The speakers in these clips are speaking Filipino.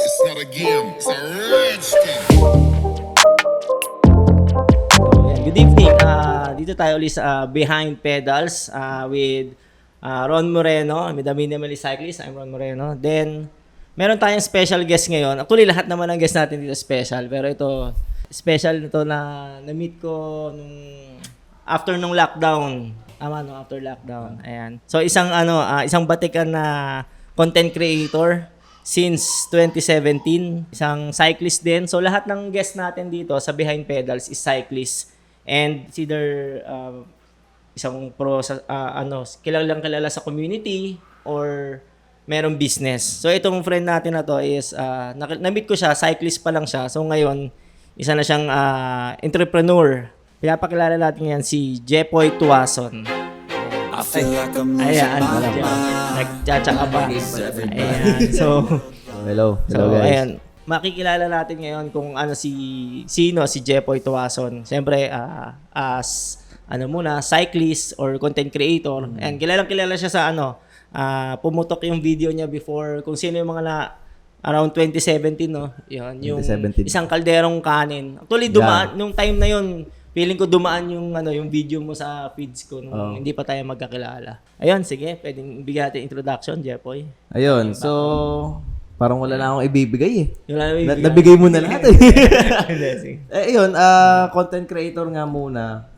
It's not a game, it's a rich thing. So, yan. Good evening. Dito tayo ulit sa Behind Pedals with Ron Moreno. I'm the Minimalist Cyclist. I'm Ron Moreno. Then, meron tayong special guest ngayon. Actually, lahat naman ng guest natin dito special. Pero ito, special ito na na-meet ko after nung lockdown. Tama, no? After lockdown. Ayan. So, isang batikan na content creator since 2017. Isang cyclist din. So, lahat ng guest natin dito sa Behind Pedals is cyclist. And it's either isang pro sa kilalang kilala sa community or merong business. So itong friend natin na to is na-meet ko siya, cyclist pa lang siya. So ngayon, isa na siyang entrepreneur. Pinapakilala natin yan si Jepoy Tuason. Ayan, nagtsatsa pa. Ayan, so Hello guys. Ayan, makikilala natin ngayon kung sino si Jepoy Tuason. Siyempre, as cyclist or content creator. And kilalang kilala siya sa pumutok yung video niya before kung sino yung mga around 2017, no? Yun, yung 2017. isang kalderong kanin. Actually, nung time na yun, feeling ko dumaan yung video mo sa feeds ko nung hindi pa tayo magkakilala. Ayun, sige, pwedeng bigyan natin introduction, Jepoy. Ayun, so parang wala na akong ibibigay eh. Nabigay mo na lahat eh. Ayun, content creator nga muna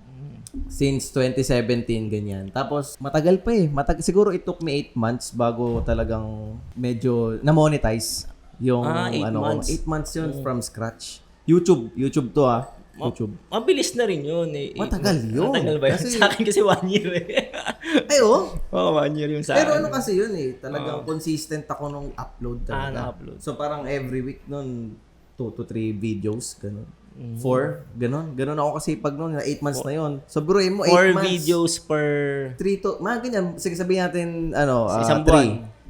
since 2017 ganyan. Tapos matagal pa eh. Siguro it took me 8 months bago talagang medyo na-monetize yung 8 months. 8 months yun from scratch. YouTube to YouTube. Mabilis na rin yun eh. Matagal yun. Matagal ba yun? Sa akin kasi 1 year eh. Ay oh. Oo, 1 year yung sa akin. Pero kasi yun eh. Talagang consistent ako nung upload talaga. Na-upload. So parang every week nun 2 to 3 videos, ganun. 4, ganun. Ganun ako kasi pag noon 8 months na yun. So buruin mo 8 months. 4 videos per 3 to, mga ganyan. Sige sabihin natin, sa isang 3. buwan.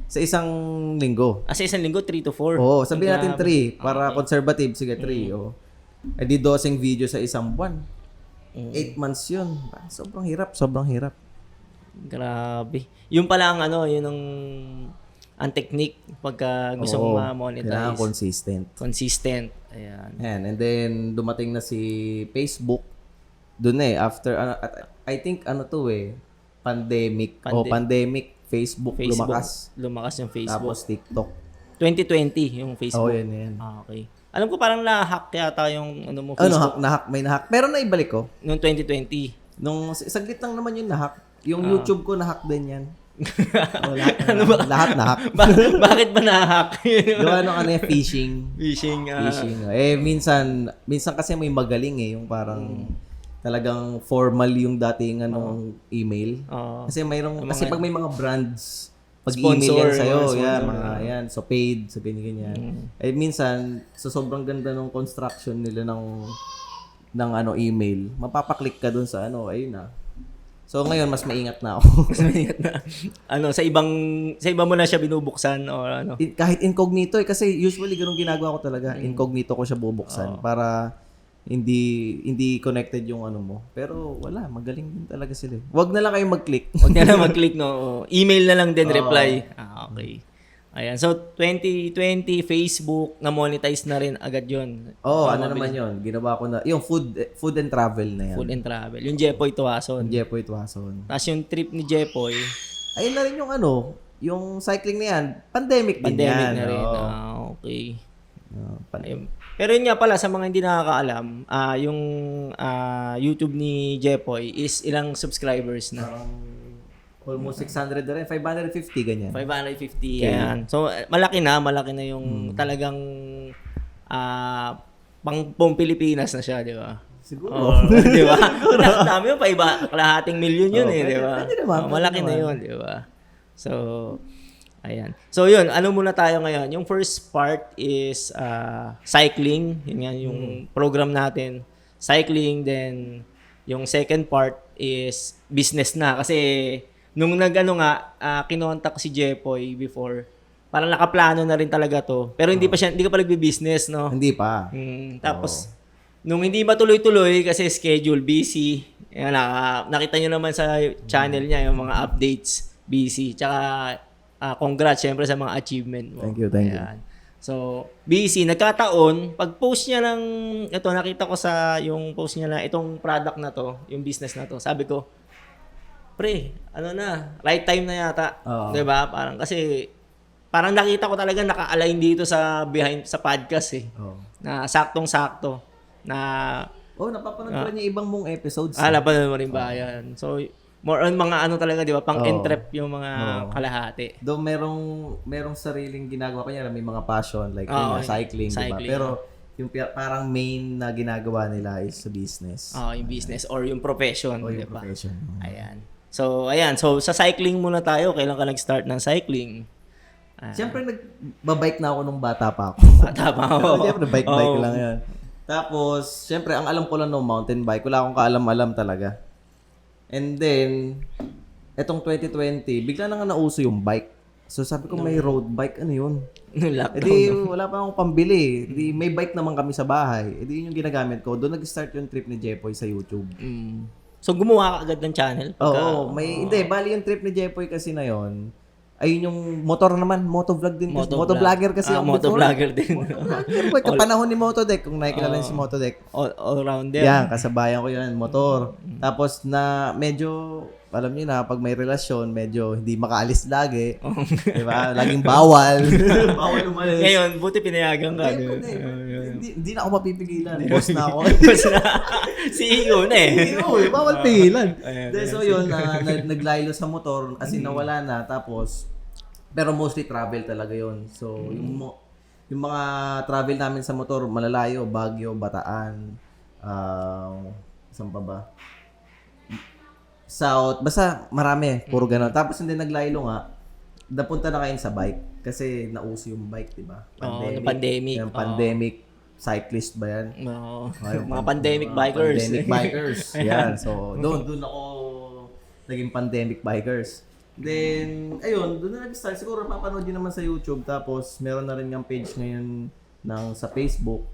Sa isang linggo. Sa isang linggo, 3 to 4. Oo, sabihin natin 3. Para conservative, sige 3. Oo. Eh di 12 video sa isang buwan. 8 months yun. Sobrang hirap. Grabe. Yung pala yun ang technique pagka gusto mong ma-monetize. Kailangan consistent. Ayan. And then dumating na si Facebook doon after I think pandemic. Pandemic Facebook Lumakas yung Facebook. tapos TikTok. 2020 yung Facebook. Yan. Okay. Alam ko parang na-hack yata yung mo Facebook. May nahack. Pero naibalik ko. Noong 2020. Nung saglit lang naman yung nahack. Yung YouTube ko nahack din yan. Lahat nahack. Bakit ba na-hack? Yung phishing. Phishing. Minsan kasi may magaling yung parang talagang formal yung dating email. Kasi pag may mga brands pag-email yan sa'yo, yan, so paid, so ganyan. Minsan, so sobrang ganda ng construction nila ng email, mapapaklik ka dun sa ayun na. So ngayon, mas maingat na ako. Mas maingat na. Sa iba mo na siya binubuksan or Kahit incognito kasi usually ganun ginagawa ko talaga. Incognito ko siya bubuksan para hindi connected yung mo. Pero wala, magaling din talaga sila. Wag na lang kayong mag-click. Wag na lang mag-click, no. Email na lang din reply. Okay. Ayan. So 2020 Facebook na monetize na rin agad 'yon. Naman 'yon. Ginawa ko na yung food and travel na yan. Food and travel. Yung Jepoy Tuason. Tapos yung trip ni Jepoy, ayun na rin yung cycling na yan. Pandemic din yan. na rin. Okay. Ayun. Pero yun nga pala, sa mga hindi nakakaalam, yung YouTube ni Jepoy is ilang subscribers na? Almost 600 na rin. 550, ganyan. 550, yan. So, malaki na yung talagang pang Pilipinas na siya, di ba? Siguro. Di ba? Dami yun, kalahating milyon yun di ba? Malaki na yun, di ba? So, ayan. So, yun. Muna tayo ngayon? Yung first part is cycling. Yun nga, yung program natin. Cycling. Then, yung second part is business na. Kasi, nung kinontak si Jepoy before, parang nakaplano na rin talaga to. Pero hindi ka pa nagbi-business, no? Hindi pa. Tapos, nung hindi ba tuloy-tuloy kasi schedule, busy. Nakita nyo naman sa channel niya yung mga updates, busy. Tsaka, congrats syempre sa mga achievement mo. Thank you, thank you. Ayan. So, busy. Nagkataon, pag post niya ng, ito, nakita ko sa yung post niya na itong product na to, yung business na to, sabi ko, pre, ano na, right time na yata. Oo. Diba? Parang kasi, parang nakita ko talaga naka-align dito sa behind, sa podcast eh. Oh. Na saktong-sakto. Na, Napapanood ko rin yung ibang mong episodes. napanood mo rin ba yan? So, more on mga ano talaga, di ba? Pang-entrep yung mga kalahati. Though merong sariling ginagawa ko niya, may mga passion like cycling, diba? Pero yung parang main na ginagawa nila is sa business. Yung business or yung profession, O yung di ba? profession. Ayan. So, ayan. So, sa cycling muna tayo. Kailan ka nag-start ng cycling? Siyempre, nagbabike na ako nung bata pa ako. Bata pa ako. Siyempre, bike lang yan. Tapos, siyempre, ang alam ko lang no, mountain bike. Wala akong kaalam-alam talaga. And then, etong 2020, bigla na nga nauso yung bike. So, sabi ko, may road bike. Ano yun? Lockdown. Wala pa akong pambili. May bike naman kami sa bahay. Yun yung ginagamit ko. Doon nag-start yung trip ni Jepoy sa YouTube. So, gumawa ka agad ng channel? Hindi, bali yung trip ni Jepoy kasi na yon. Ayun yung motor naman, motovlog din. Motovlogger kasi ako. Motovlogger din. Motovlogger. Kapanahon ni Motodeck, kung nakikilala niyo si Motodeck. All-rounder. Yan, kasabayan ko yan, motor. Tapos na medyo, alam niyo na, pag may relasyon, medyo hindi makaalis lagi. Diba? Laging bawal. Bawal umalis. Ngayon, buti pinayagan ka. Hindi na ako mapipigilan. Boss na ako. CEO na eh. Bawal pigilan. So yun, naglaylo sa motor, as in nawala na. Tapos, pero mostly travel talaga yun. So, yung mga travel namin sa motor, malalayo, Baguio, Bataan, saan pa ba? South, basta marami, puro gano'n. Tapos hindi naglaylo nga, napunta na kayo sa bike kasi nauso yung bike, di ba? Pandemic. Yung pandemic cyclist ba yan? Mga pandemic bikers. Pandemic bikers. Yan. So, doon ako naging pandemic bikers. Then, ayun, doon na nag-start. Siguro mapapanood yun naman sa YouTube. Tapos, meron na rin yung page ngayon sa Facebook.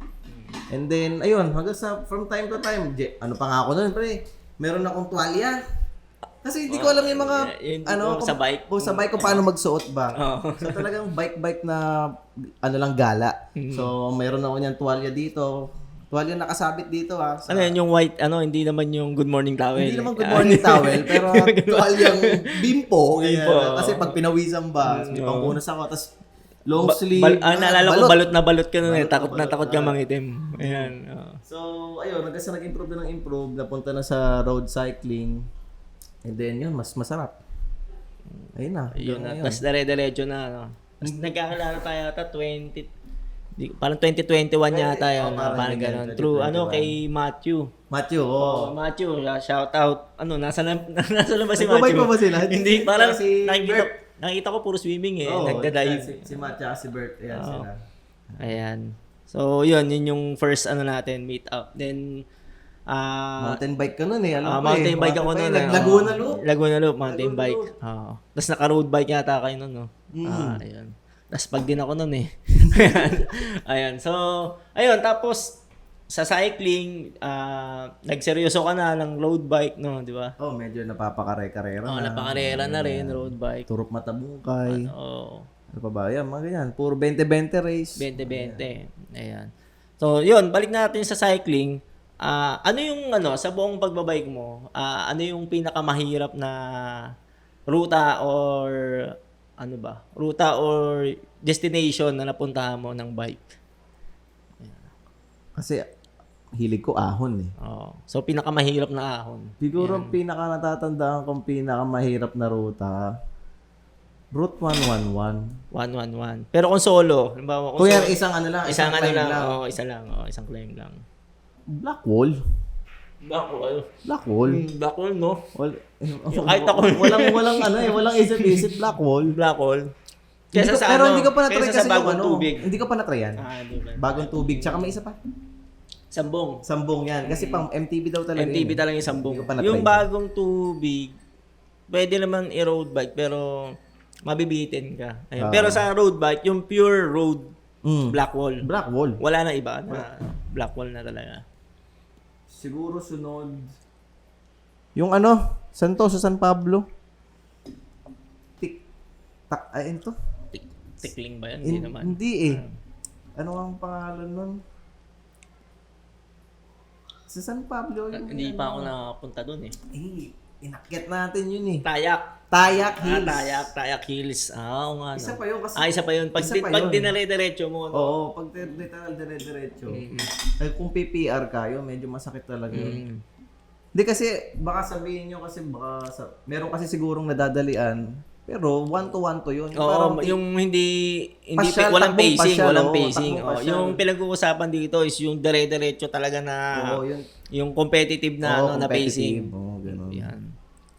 And then, ayun, hanggang from time to time, ano pa nga ako nun, pre? Meron akong tuwalya. Kasi hindi ko alam yung mga, sa bike. Sa bike kung paano magsuot ba. So, talagang bike na, lang, gala. So, meron ako niyang tuwalya dito. Tuwalya nakasabit dito Ano yan, yung white, hindi naman yung good morning towel. Hindi naman good morning towel, pero tuwalyang bimpo. Kasi pag pinawisan ba, may pangpunas ako, tapos long sleeve. Naalala ko, balot na balot ka nun eh. Takot na takot ka mangitim. Ayan. So, ayun, hanggang nag-improve na ng improve, napunta na sa road cycling. And then, yun, mas masarap. Ayun na. Yun na. Tapos dire-diretso na. Tapos nagkakilala tayo yata parang 2021 yata yun. Parang gano'n. Through, kay Matthew. Matthew, Matthew, shout out. Nasa lang ba si Nagpabike Matthew? pa ba sila? Hindi, parang Si nakikita ko puro swimming eh. Nagda-dive. Si Matthew at si Bert. Ayan sila. Ayan. So, yun yung first meet up. Then, mountain bike ka nun eh. Mountain bike ako nun. Laguna Loop. Laguna Loop, mountain bike. Tapos naka-road bike yata kayo nun, no? Ayun. Tapos pag din ako nun eh. Ayan. So, ayun. Tapos, sa cycling, nagseryoso ka na ng road bike, no? Di ba? Medyo napapakare-karera na. Napakarera na rin, road bike. Turok Matabungkay. Oo. Ano pa ba? Yan, mga ganyan. Puro 20-20 race. 20-20. Ayan. So, yun. Balik natin sa cycling. Ano yung, sa buong pagbabike mo, ano yung pinakamahirap na ruta or destination na napuntahan mo ng bike? Kasi hilig ko ahon eh. So pinakamahirap na ahon. Siguro natatandaan kong pinakamahirap na ruta, Route 111. 111. Pero kung solo, halimbawa kung yan isang isang climb lang. Blackwall, no? Kahit ako walang isip Blackwall. Pero hindi ko pa na-try kasi bagong tubig. Hindi ko pa na-try yan. Bagong tubig. Tsaka may isa pa. Sambong yan. Kasi pang MTB daw talaga. MTB talaga yung sambong. Yung bagong tubig, pwede naman i-road bike pero mabibitin ka. Ayun. Pero sa road bike, yung pure road Blackwall. Wala na iba. Blackwall na talaga. Siguro sunod. Yung San Pablo? Ay, ito? Tikling ba yan? Hindi naman. Hindi eh. Ano ang pangalan nun? Sa San Pablo yun. Hindi pa ako nakapunta doon eh. Inakyat natin yun eh. Tayak. Tayak Hills. Tayak Hills. Oo nga. Isa pa yun kasi. Isa pa yun. Pag dinare-diretso mo. No? Oo, pag literal dire-diretso. Kung PPR kayo, medyo masakit talaga yun. Hindi kasi, baka sabihin nyo kasi, meron kasi sigurong nadadalian. Pero 1-to-1 to yun. Oo, yung hindi pasyal, walang pacing, pasyal, walang pacing. pasyal. Yung pinag-uusapan dito is yung dire-diretso talaga na yung competitive na na pacing. Oo, ganun. Yan.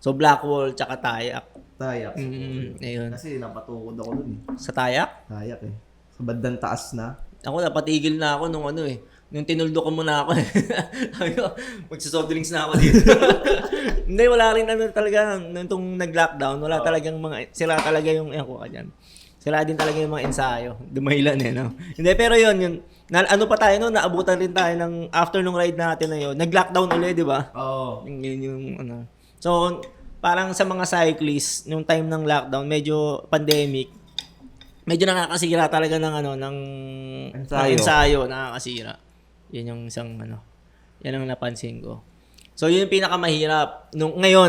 So Blackwall tsaka Tayak. Tayak. Ayun. Kasi napatukod ako dun eh. Sa Tayak? Tayak eh. Sa bandang taas na. Ako napatigil na ako nung nung tinuldo ko muna ako. Sabi ko, magsasoft drinks na ako dito. Hindi, wala rin talaga, nung nag-lockdown, wala talagang sila talaga yung, ko ka dyan. Sila din talaga yung mga ensayo. Dumahilan no? Hindi, pero yun, ano pa tayo naabutan rin tayo ng, after nung ride natin na yun, nag-lockdown ulit, di ba? Oo. Yung. So, parang sa mga cyclists, nung time ng lockdown, medyo pandemic, medyo nakakasira talaga ng ensayo, nakakasira. Yan yung isang yan ang napansin ko. So, yun yung pinakamahirap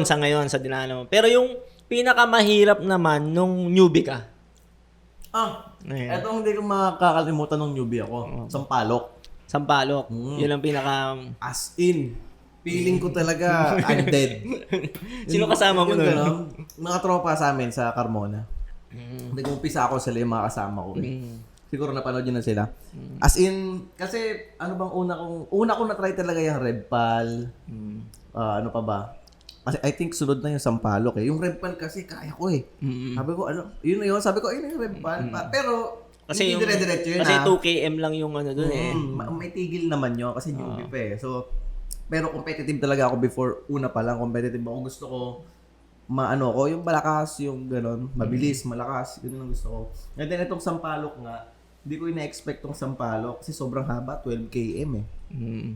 sa ngayon sa dinaanan mo. Pero yung pinakamahirap naman nung newbie ka. Eto hindi ko makakalimutan nung newbie ako. Sampalok. Yun ang pinaka... As in, feeling ko talaga I'm dead. Sino kasama mo nun? Mga tropa sa amin sa Carmona. Nag-umpisa ako sila yung mga kasama ko. Siguro napanood yun na sila. As in, kasi ano bang una kong na-try talaga yung Red Pal. Ano pa ba? Kasi I think sunod na yung Sampalok eh. Yung Red Pal kasi kaya ko eh. Sabi ko, yun na yun. Sabi ko, yun yung Red Pal. Pero, kasi hindi dire-diretso yun kasi 2km lang yung dun eh. May tigil naman yun kasi newbie pa eh. So, pero competitive talaga ako before. Una pa lang, competitive ako. Gusto ko, yung malakas, yung gano'n. Mabilis, malakas. Yun ang gusto ko. And then, itong Sampalok nga, hindi ko ina-expect tong Sampalok kasi sobrang haba, 12 km eh.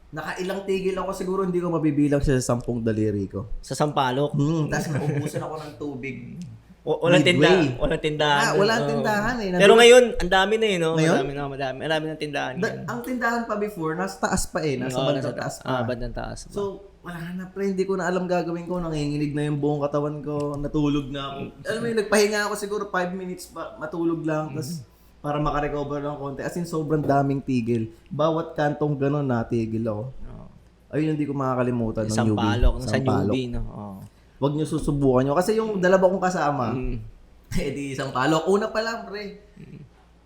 Nakailang tigil ako, siguro hindi ko mabibilang siya sa 10 daliri ko. Sa Sampalok? Tapos naubusan ako ng tubig. Walang tindahan. Walang tindahan eh. Pero ngayon, ang dami na no? Ngayon? Marami ng tindahan. Ang tindahan pa before, nasa taas pa eh. Nasa bandang taas pa. Bandang taas. So, wala na pre, hindi ko na alam gagawin ko. Nanginginig na yung buong katawan ko. Natulog na ako. Alam mo yun, nagpahinga ako siguro 5 minutes pa. Matulog lang. Tapos, para makarecover ng konti. As in, sobrang daming tigil. Bawat kantong gano'n natigil ako. Ayun, hindi ko makakalimutan ng newbie. Sa newbie, no? Huwag nyo susubukan nyo. Kasi yung dalawa kong kasama, di Sampalok. Una pa lang, pre.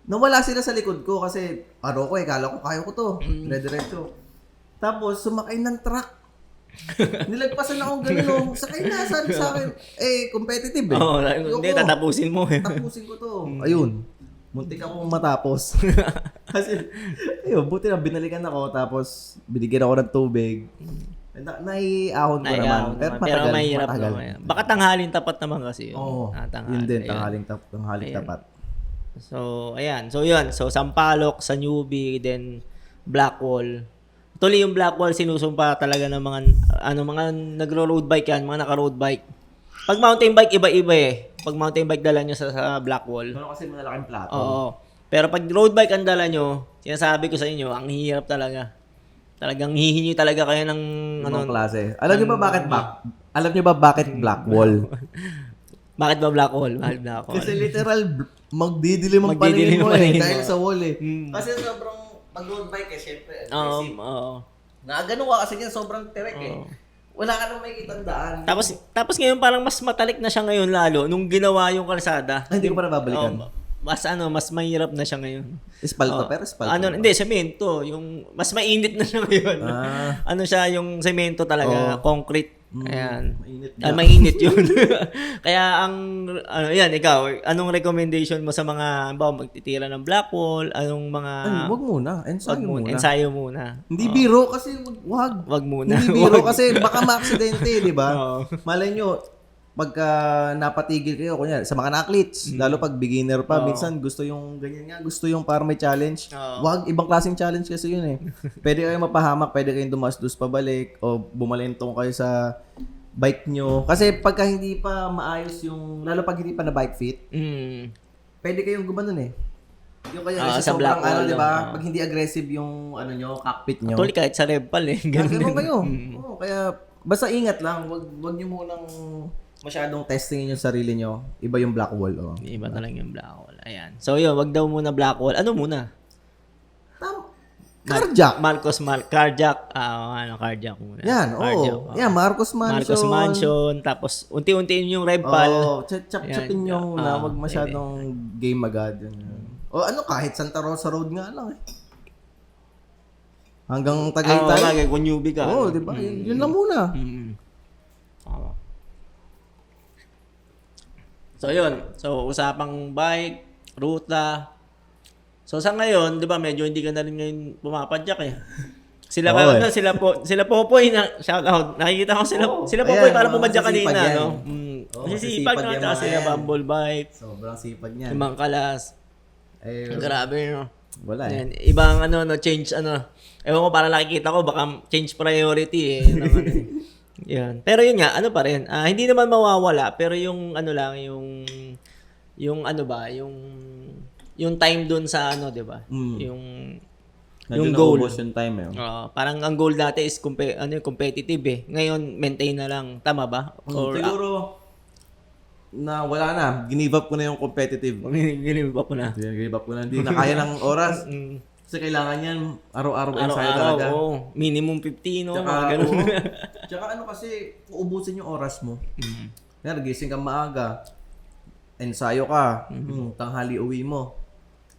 Nawala sila sa likod ko kasi, kala ko kaya ko to. Dire-diretso. Tapos, sumakay ng truck. Nilagpasan akong gano'n. Sakay na, sabi sa akin. Competitive eh. Hindi, tatapusin mo eh. Tapusin ko to. Ayun. Muntik akong matapos. Kasi, buti na binalikan ako. Tapos, binigyan ako ng tubig. Naiahon ko naman. Pero mahirap naman. Baka tanghalin tapat naman kasi yun. Oo. Yun din, tanghalin tapat. So, ayan. So, yun. So, Sampalok, sa newbie, then Blackwall. Tuloy yung Blackwall, sinusumpa talaga ng mga nagro-road bike yan, mga naka-road bike. Pag mountain bike, iba-iba eh. Pag mountain bike, dala nyo sa Blackwall. Pero kasi malalaking plato. Oo. Pero pag road bike ang dala nyo, sinasabi ko sa inyo, ang hirap talaga. Talagang hihingi talaga kayo ng klase. Alam niyo ba bakit Blackwall? Bakit ba Blackwall? Kasi literal magdidilim ang paningin mo eh dahil sa wall eh. Kasi sobrang pag road bike eh syempre aggressive. Nakagano ka kasi yan sobrang terek eh. Wala ka nang makikita ang daan. Tapos ngayon parang mas matalik na siya ngayon lalo nung ginawa yung kalsada. Hindi ko pa nababalikan. Mas mahirap na siya ngayon. Espalto pero espalto. Hindi, semento. Yung mas mainit na siya ngayon. Siya yung semento talaga, concrete. Ayan. Mainit yun. Kaya yan, ikaw, anong recommendation mo sa mga magtitira ng Blackwall? Anong mga... Wag muna. Ensayo muna. Hindi biro kasi wag. Wag muna. Hindi biro kasi baka ma-aksidente, di ba? Malay nyo, pagka napatigil kayo, kunya sa mga athletes, lalo pag beginner pa, minsan gusto yung ganyan nga, gusto yung para may challenge. Wag, ibang klaseng challenge kasi yun eh. Pwede kayo mapahamak, pwede kayong dumasdos pabalik, o bumalentong kayo sa bike nyo. Kasi pagka hindi pa maayos yung, lalo pag hindi pa na bike fit, pwede kayong gumanon eh. Yung kaya sa sobrang black wall, di ba? Pag hindi aggressive yung nyo, cockpit nyo. Actually, kahit sa Revpal ganun Ganun kayo. Oo, kaya basta ingat lang. Wag nyo munang masyadong testingin yung sarili nyo. Iba yung black wall. Oh. Iba talaga yung black wall. Ayan. So yun, wag daw muna black wall. Ano muna? Carjack. Carjack. Carjack muna. Yan, Carjack, oo. Yan, Marcos Mansion. Marcos Mansion. Tapos, unti-untiin yung Revpal. Oo, chap-chapin yung na wag masyadong game agad. O kahit Santa Rosa Road nga lang eh. Hanggang Tagaytay. Kung newbie ka. Oo, di ba? Yun lang muna. Tama. So, yun. So, usapang bike, ruta. So, sa ngayon, di ba, medyo hindi ka na rin ngayon pumapadyak eh. Sila Popoy na shout out. Nakikita ko sila Popoy para pumadyak kanina, no? Kasi sipag na sila Bumble Bike. Sobrang sipag niyan. Ibang kalas. Grabe, no? Wala eh. Ibang change ewan ko, para nakikita ko baka change priority eh. Yan. Pero yun nga, pa rin. Hindi naman mawawala, pero yung yung time dun sa di ba? Yung goal. Yung time eh. Parang ang goal dati is competitive eh. Ngayon, maintain na lang. Tama ba? Or, siguro, na wala na. Give up ko na yung competitive. Give up ko na. Give up ko na. Hindi na kaya ng oras. Kasi kailangan yan, araw-araw ensayo talaga. Minimum 50, no? Tsaka, tsaka kasi, uubusin yung oras mo. Kaya gising ka maaga, ensayo ka, tanghali uwi mo,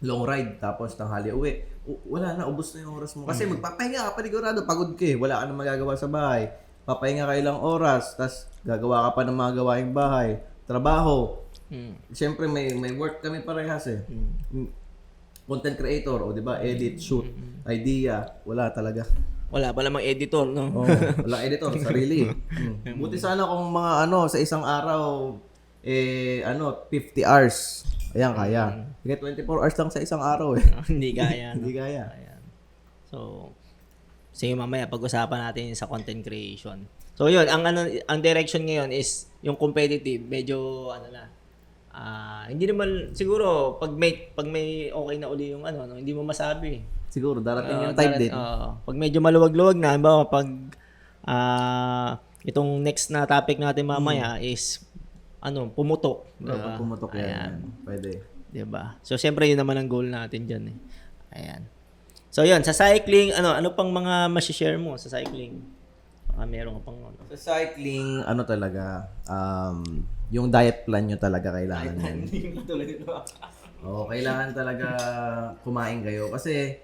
long ride, tapos tanghali uwi. Wala na, ubos na yung oras mo. Kasi magpapahinga ka, panigurado, pagod ka eh. Wala ka na magagawa sa bahay. Papahinga ka ilang oras, tapos gagawa ka pa ng mga gawaing bahay. Trabaho. Siyempre, may work kami parehas eh. Content creator, di ba? Edit, shoot, idea. Wala talaga. Wala pa namang editor, no? Wala editor, sarili. Buti sana kung mga sa isang araw, 50 hours. Ayan, kaya. Kaya 24 hours lang sa isang araw eh. Hindi kaya. Hindi kaya. Ayan. So, sige mamaya pag-usapan natin sa content creation. So yun, ang direction ngayon is yung competitive, medyo hindi naman siguro pag may okay na uli yung hindi mo masabi. Siguro darating yung type din. Pag medyo maluwag-luwag na, halimbawa pag itong next na topic natin mamaya is pumutok. Pumutok yan. Pwede. 'Di ba? So siyempre yun naman ang goal natin diyan eh. Ayan. So yun, sa cycling, ano pang mga ma-share mo sa cycling? Meron ka pang Sa cycling, talaga, yung diet plan nyo talaga kailangan yan. Kailangan talaga kumain kayo. Kasi,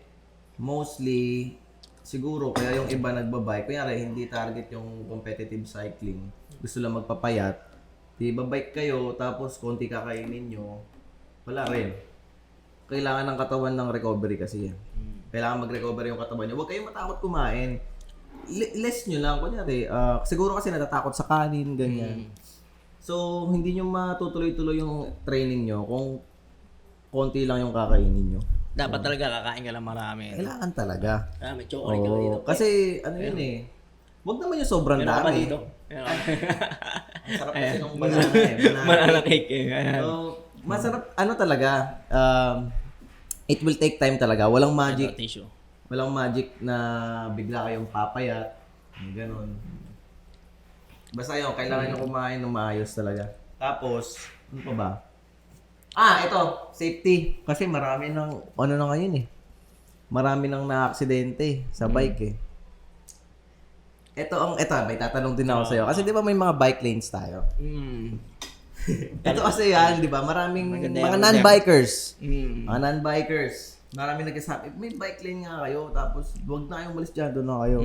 mostly, siguro, kaya yung iba nagbabike, kunyari, hindi target yung competitive cycling, gusto lang magpapayat, di babike kayo, tapos konti kakainin nyo, wala rin. Kailangan ng katawan ng recovery kasi yan. Kailangan mag-recover yung katawan nyo. Huwag kayong matakot kumain. Less nyo lang, kunyari, siguro kasi natatakot sa kanin, ganyan. So, hindi nyo matutuloy-tuloy yung training nyo kung konti lang yung kakainin nyo. Dapat talaga kakain ka lang marami. Kailangan talaga. May chocolate ka dito. Kasi, yun eh. Huwag naman yung sobrang dami. Meron pa dito. Masarap kasi nung banana eh. Banana cake eh. So, masarap, talaga, it will take time talaga. Walang magic. Walang magic na bigla kayong papayat. Ganon. Basta yun, kailangan nyo kumain ng maayos talaga. Tapos, ano pa ba? Ito, safety. Kasi marami ng, na ngayon eh. Marami nang na-aksidente sa bike eh. Ito, may tatanong din ako sa'yo. Kasi di ba may mga bike lanes tayo? Ito kasi yan, di ba? Maraming mga non-bikers. Mga non-bikers. Maraming nagsasabi, may bike lane nga kayo, tapos huwag na kayong malis dyan, doon na kayo.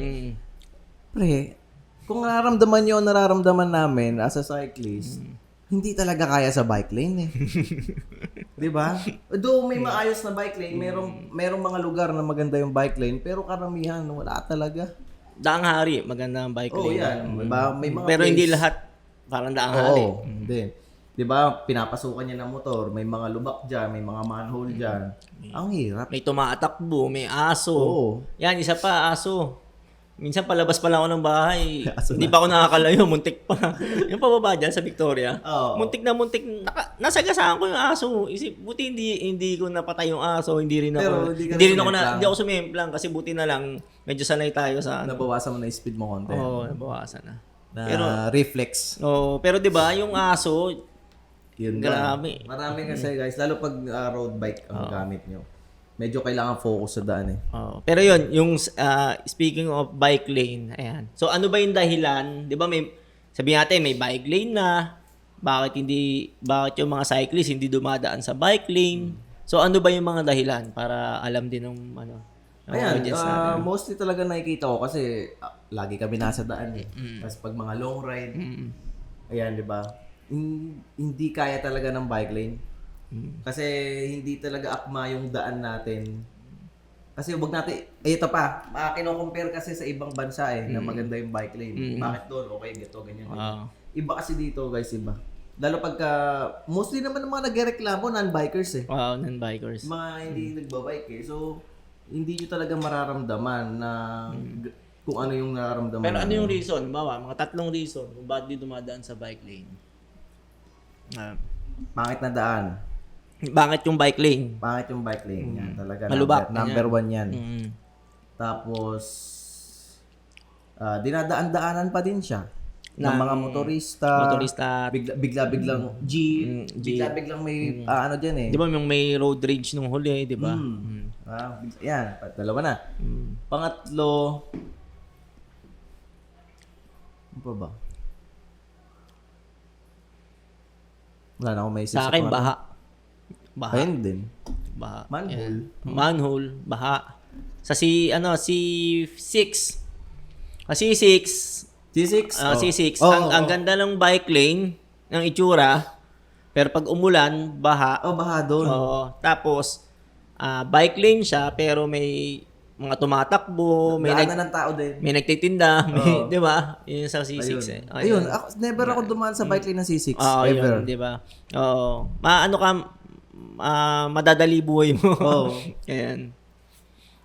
Pre, kung nararamdaman namin as a cyclist, hindi talaga kaya sa bike lane eh. Di ba? Though may maayos na bike lane, merong mga lugar na maganda yung bike lane, pero karamihan, wala talaga. Daang Hari, maganda ang bike lane. Yan. Diba? May mga pero hindi lahat parang Daang Hari. Hindi. 'Di ba? Pinapasukan niya ng motor, may mga lubak diyan, may mga manhole diyan. Ang hirap. May tumatakbo, may aso. Yan, isa pa, aso. Minsan palabas pa lang ako ng bahay. Aso Hindi na. pa ako nakakalayo, muntik pa. Yung pababa dyan sa Victoria. Oo. Muntik na muntik. Nasagasaan ko yung aso. Buti hindi ko napatay yung aso. Hindi rin Pero ako. hindi ka na Hindi ako sumimplang kasi buti na lang medyo sanay tayo sa Nabawasan mo na yung speed mo konti. Oo, nabawasan na. Na reflex. Pero 'di ba, yung aso, Yun grabe. Marami kasi guys, lalo pag road bike ang gamit nyo. Medyo kailangan focus sa daan eh. Pero yun, yung speaking of bike lane, ayan. So ano ba yung dahilan? 'Di ba sabihin natin may bike lane na, bakit yung mga cyclist hindi dumadaan sa bike lane? So ano ba yung mga dahilan para alam din ng Ayan, audience natin? mostly talaga nakikita ko kasi lagi kami nasa daan eh. Tapos pag mga long ride, ayan, di ba? Hindi kaya talaga ng bike lane. Kasi hindi talaga akma yung daan natin. Kasi wag natin, ito pa, kino-compare kasi sa ibang bansa eh, na maganda yung bike lane. Bakit doon? Okay, ganito, ganyan. Iba kasi dito guys, iba. Lalo pagka, mostly naman ng mga nagreklamo, non-bikers eh. Non-bikers. Mga hindi nagbabike eh. So, hindi nyo talaga mararamdaman na kung ano yung nararamdaman. Pero ano yung reason? Bawa, mga 3 reason kung bakit di dumadaan sa bike lane. Pangit na daan. Bakit yung bike lane? Pangit yung bike lane. Yan talaga. Malubak. Number 1 yan. Mm. Tapos, dinadaan-daanan pa din siya. Ng mga motorista. Bigla-biglang jeep. Bigla-biglang may, ano dyan eh. Di ba yung may road rage nung huli, di ba? Yan, dalawa na. Pangatlo, ano pa ba? Wala na akong may isip Sa akin, baha. Ayun din. Baha. Manhole. Yan. Manhole, baha. Sa C6. Kasi C6, C6? C6, ang ganda ng bike lane, ng itsura, pero pag umulan, baha. Baha doon. Oo. Tapos, bike lane siya, pero may mga tumatakbo, Daanan ng tao din. may nagtitinda, di ba? Yun sa C6 eh. Ayun, never ako dumaan sa bike lane ng C6. Oo, ever. yun, di ba? Oo. Madadali buhay mo. Oo. Ayan.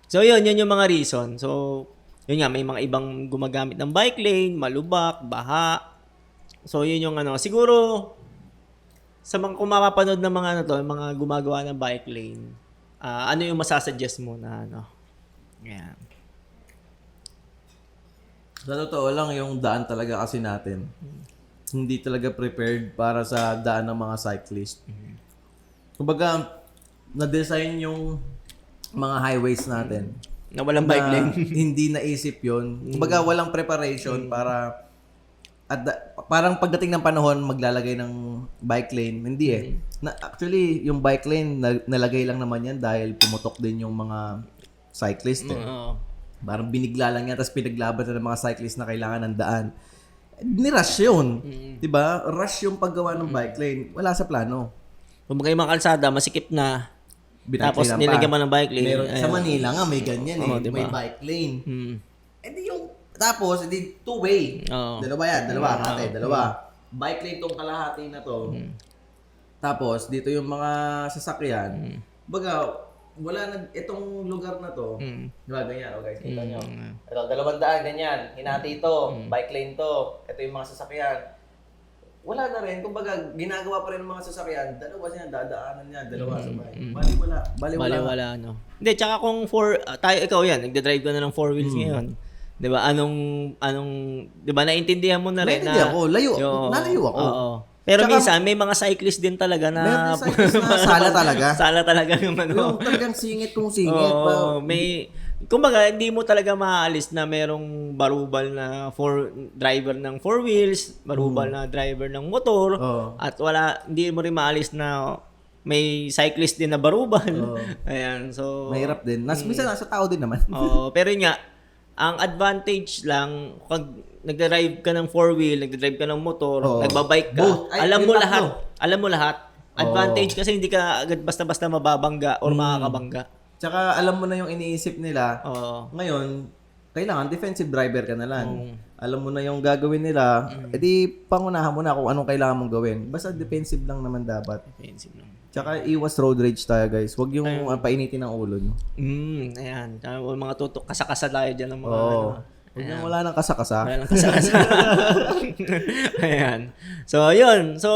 So, yun yung mga reason. So, yun nga, may mga ibang gumagamit ng bike lane, malubak, baha. So, yun yung siguro, sa mga kung mapapanood ng mga mga gumagawa ng bike lane, ano yung masasuggest mo na Ayan. Sa totoo lang, yung daan talaga kasi natin, hindi talaga prepared para sa daan ng mga cyclist. Kumbaga, na-design yung mga highways natin. Na walang bike lane. Hindi naisip yun. Kumbaga, walang preparation para parang pagdating ng panahon, maglalagay ng bike lane. Hindi eh. Actually, yung bike lane, nalagay lang naman yan dahil pumutok din yung mga cyclist eh. Parang binigla lang yan, tapos pinaglaban na ng mga cyclist na kailangan ng daan. Ni-rush yun. Diba? Rush yung paggawa ng bike lane. Wala sa plano. Kung yung mga kalsada, masikip na. Tapos Binike lane nilagyan pa. mo ng bike lane. Meron, sa Manila nga, may ganyan eh. Diba? May bike lane. Hmm. Tapos, hindi two-way. Oo. Dalawa yan. Dalawa. Bike lane tong kalahati na to. Tapos, dito yung mga sasakyan. Baga, itong lugar na to. Diba, ganyan, guys, kita nyo. Ito, 200, ganyan. Hinati ito. Bike lane to. Ito yung mga sasakyan. Wala na rin. Kumbaga, ginagawa pa rin ng mga sasakyan. Dalawa siya, dadaanan niya. Dalawa sabay. Baliwala. Hindi, tsaka kung ikaw yan, nagdadrive ka na ng 4 wheels ngayon. 'Di ba? Anong 'di ba naintindihan mo na rin Naintindihan ko. Nalayo ako. Oo. Pero tsaka, minsan may mga cyclist din talaga na meron cyclist na sala talaga. Sala talaga yung Yung talagang singit kung singit. May kumbaga hindi mo talaga maaalis na merong barubal na driver ng 4 wheels, barubal na driver ng motor, at hindi mo rin maalis na may cyclist din na barubal. Ayan, so mahirap din. Minsan nasa tao din naman. pero yun nga, ang advantage lang pag nagda-drive ka ng 4-wheel, nagda-drive ka ng motor, nagbabike ka, alam mo lahat. Advantage kasi hindi ka agad basta-basta mababangga or makakabangga. Tsaka alam mo na yung iniisip nila. Ngayon, kailangan defensive driver ka na lang. Alam mo na yung gagawin nila, edi pangunahan mo na kung anong kailangan mong gawin. Basta defensive lang naman dapat. Defensive lang. Tsaka iwas road rage tayo, guys. Huwag yung painitin ng ulo nyo. Ayan. Mga tutok, kasakasa tayo dyan ng mga Wala nang kasa-kasa. Wala lang kasakasa. Ayan. So, yun. So,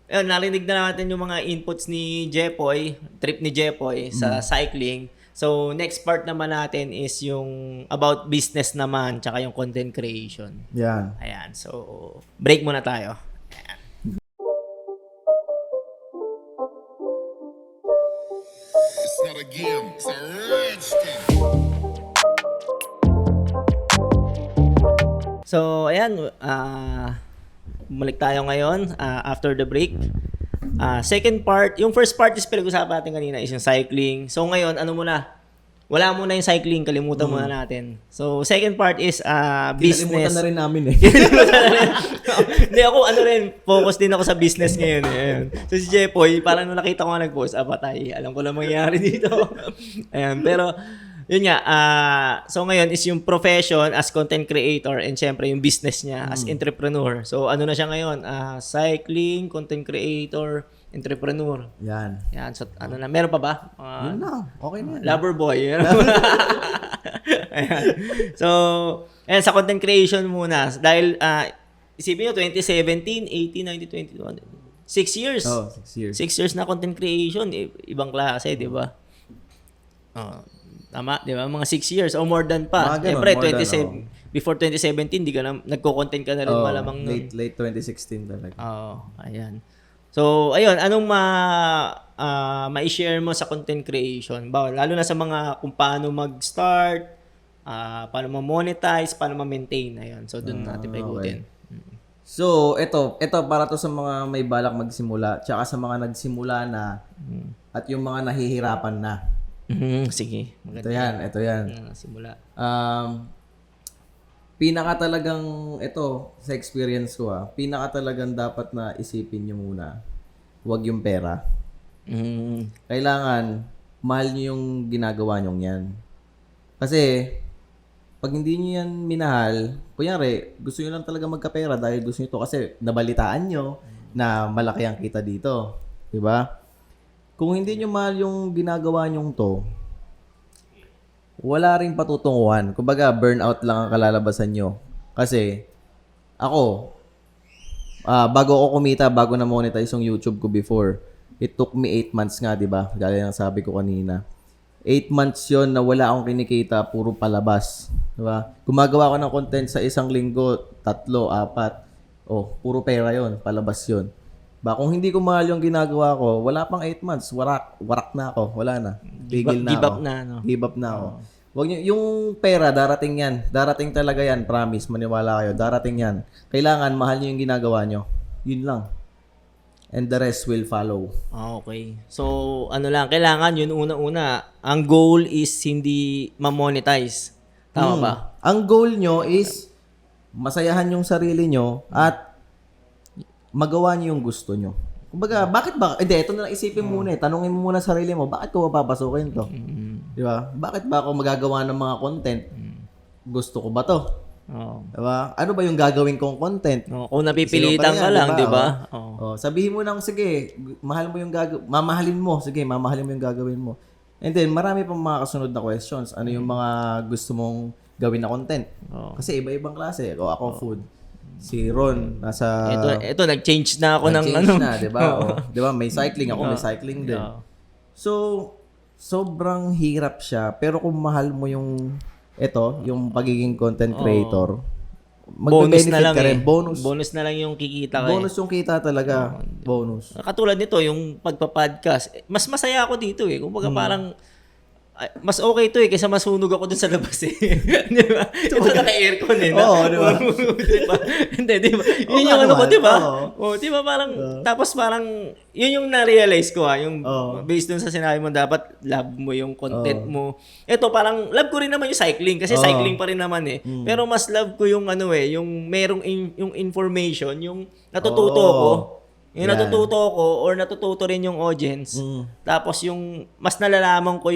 yun, narinig na natin yung mga inputs ni Jepoy, trip ni Jepoy sa cycling. So, next part naman natin is yung about business naman, tsaka yung content creation. Yan. Ayan. So, break muna tayo. Ayan. It's not a game, it's a rich thing. So, ayan, bumalik tayo ngayon after the break. Second part, yung first part is pinag-usapan natin kanina is yung cycling. So, ngayon, ano muna? Wala muna yung cycling, kalimutan muna natin. So, second part is business. Kinalimutan na rin namin eh. Hindi ako, focus din ako sa business ngayon. Ayan. So, si Jepoy, parang nung nakita ko nga nag-post, patay, alam ko lang mangyayari dito. Ayan, pero, yun nga, so ngayon is yung profession as content creator and syempre yung business niya as entrepreneur. So ano na siya ngayon? Cycling, content creator, entrepreneur. Yan. Yan. So ano na, meron pa ba? Yun na. Okay na. Lover boy. Ayan. So, ayan, sa content creation muna. Dahil, isipin nyo, 2017, 18, 19, 21, 6 years. Oh, 6 years. 6 years na content creation. Ibang klase, di ba? Tama, di ba? Mga 6 years or more than pa. Siyempre, before 2017, di ka na, nagko-content ka na rin malamang nun. Late 2016 talaga. Ayan. So, ayun, anong ma-share mo sa content creation? Lalo na sa mga kung paano mag-start, paano ma-monetize, paano ma-maintain. Ayun. So, doon natin paikutin. Okay. So, ito para to sa mga may balak magsimula, tsaka sa mga nagsimula na, at yung mga nahihirapan na. Sige. Ito yan. Simula. Pinaka talagang, ito, sa experience ko pinaka talagang dapat na isipin nyo muna, huwag yung pera. Kailangan, mahal nyo yung ginagawa nyo yan. Kasi, pag hindi nyo yan minahal, kunyari, gusto nyo lang talaga magkapera dahil gusto nyo to kasi nabalitaan nyo na malaki ang kita dito. Diba? Kung hindi nyo mahal yung ginagawa nyong to, wala ring patutunguhan. Kumbaga, burnout lang ang kalalabasan nyo. Kasi, ako, bago ako kumita, bago na monetize yung YouTube ko before, it took me 8 months nga, di ba? Gaya ng sabi ko kanina. 8 months yon na wala akong kinikita, puro palabas. Di ba? Gumagawa ko ng content sa isang linggo, 3, 4. Puro pera yon, palabas yon. Kung hindi ko mahal yung ginagawa ko, wala pang 8 months, warak na ako, wala na. Tigil na ako. Give up na ako. Wag niyo, yung pera, darating yan. Darating talaga yan, promise, maniwala kayo. Darating yan. Kailangan, mahal niyo yung ginagawa niyo. Yun lang. And the rest will follow. Okay. So, kailangan yun una-una. Ang goal is hindi ma-monetize. Tama ba? Ang goal nyo is masayahan yung sarili nyo at magawa niyo yung gusto nyo. Kumbaga, bakit ba? Ito na lang isipin muna Tanungin mo muna sarili mo, bakit ko papapasukin to? Di ba? Bakit ba ako magagawa ng mga content? Gusto ko ba to? Di ba? Ano ba yung gagawin kong content? Kung napipilitan ka lang, di ba? Sabihin mo nang, sige, mamahalin mo. Sige, mamahalin mo yung gagawin mo. And then, marami pang mga kasunod na questions. Ano yung mga gusto mong gawin na content? Kasi iba-ibang klase. Ako food. Si Ron, nasa... Ito nag-change na ako ng na, di ba? Di ba? May cycling ako, may cycling din. So, sobrang hirap siya. Pero kung mahal mo yung yung pagiging content creator, bonus na lang ka rin. Bonus na lang yung kikita ko. Bonus yung kita talaga. Bonus. Katulad nito, yung pagpa-podcast. Mas masaya ako dito Kumbaga parang mas okay to kaysa masunog ako dun sa labas Di ba? Ito naka-aircon Oo, di ba? Hindi, di ba? Yun yung ano ko, di ba? Di ba parang, tapos parang, yun yung na-realize ko yung based dun sa sinabi mo, dapat love mo yung content mo. Ito parang, love ko rin naman yung cycling, kasi cycling pa rin naman Pero mas love ko yung yung merong yung information, yung natututo ko. Yung natututo ko or natututo rin yung audience. Tapos yung mas nalalaman ko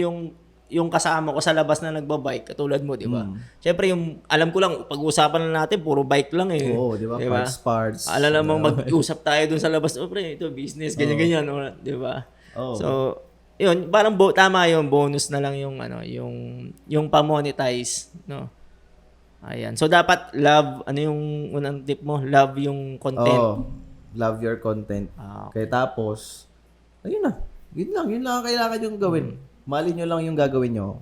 yung kasama ko sa labas na nagbabike, katulad mo, di ba? Siyempre, yung alam ko lang, pag-uusapan na natin, puro bike lang Oo, di ba? Parts. Alala mo, mag-usap tayo dun sa labas, pre, ito, business, ganyan-ganyan, di ba? So, yun, parang tama yung bonus na lang yung, yung pa-monetize, no? Ayan. So, dapat love, ano yung unang tip mo? Love yung content. Oo. Love your content. Okay. Kaya tapos, ayun na. Yun lang ang kailangan yung gawin. Mahalin nyo lang yung gagawin nyo.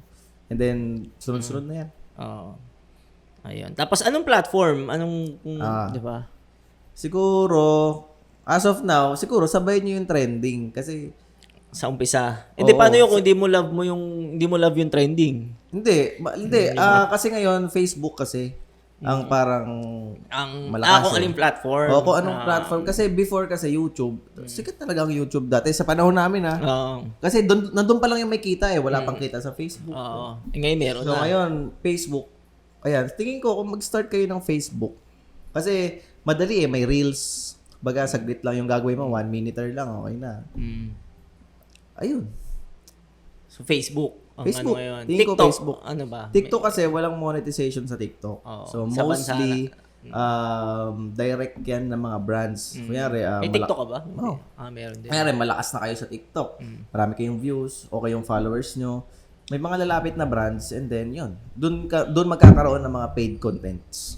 And then, sunod-sunod na yan. Oo. Ayun. Tapos, anong platform? Di ba? Siguro, as of now, siguro sabay nyo yung trending. Kasi, Sa umpisa. Hindi, paano yung kung hindi mo love yung trending? hindi. Kasi ngayon, Facebook kasi, ang parang malakas. Kung anong platform. Kung anong platform. Kasi before kasi YouTube, sikat talaga ang YouTube dati. Sa panahon namin Kasi nandun pa lang yung may kita Wala pang kita sa Facebook. Oo. Ngayon meron So na. ngayon, Facebook. Ayan, tingin ko kung mag-start kayo ng Facebook. Kasi madali may reels. Baga, saglit lang yung gagawin mo. 1 minute lang, okay na. Ayun. So, Facebook. Facebook. Ano ngayon? Tingin ko TikTok. Facebook. Ano ba? TikTok kasi walang monetization sa TikTok. So Sa mostly direct yan ng mga brands. Kunyari, May TikTok ka ba? Oo. Meron din. Kunyari, malakas na kayo sa TikTok. Marami kayong views, okay yung followers nyo. May mga lalapit na brands and then yun. Doon magkakaroon ng mga paid contents.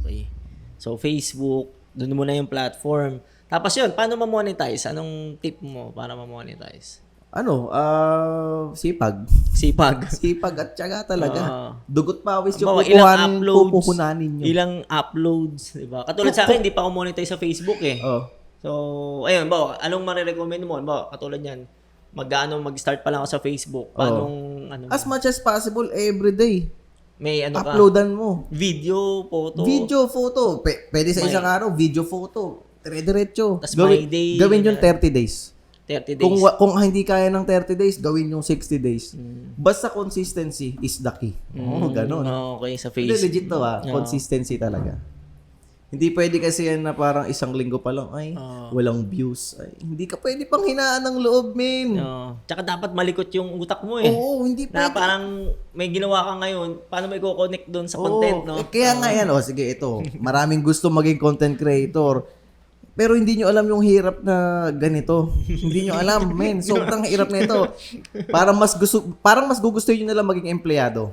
Okay. So, Facebook, doon muna yung platform. Tapos yun, paano ma-monetize? Anong tip mo para ma-monetize? Sipag. Sipag. Sipag at tiyaga talaga. Dugot pawis yung Ilang pupuhunanin nyo. Ilang uploads, di ba? Katulad sa akin, hindi pa ako monetize sa Facebook So, ayun, anong marirecommend mo? Katulad yan, mag-start pa lang ako sa Facebook. As much as possible, everyday. May uploadan mo. Video, photo. Video, photo. Pwede sa isang araw, video, photo. Dire-diretso. Tas my day. Gawin yung 30 days. 30 days. Kung hindi kaya ng 30 days, gawin yung 60 days. Basta consistency is the key. Ganun. Okay, sa Facebook. Hindi, legit to Consistency talaga. Hindi pwede kasi yan na parang isang linggo pa lang, walang views. Hindi ka pwede pang hinaan ng loob, men. Tsaka dapat malikot yung utak mo Oo, hindi na pwede. parang may ginawa ka ngayon, paano mo i-connect doon sa content, no? Kaya nga yan, sige, ito. Maraming gusto maging content creator. Pero hindi nyo alam yung hirap na ganito. Hindi nyo alam, men. Sobrang hirap na ito. Parang mas gugustuhin nyo na lang maging empleyado.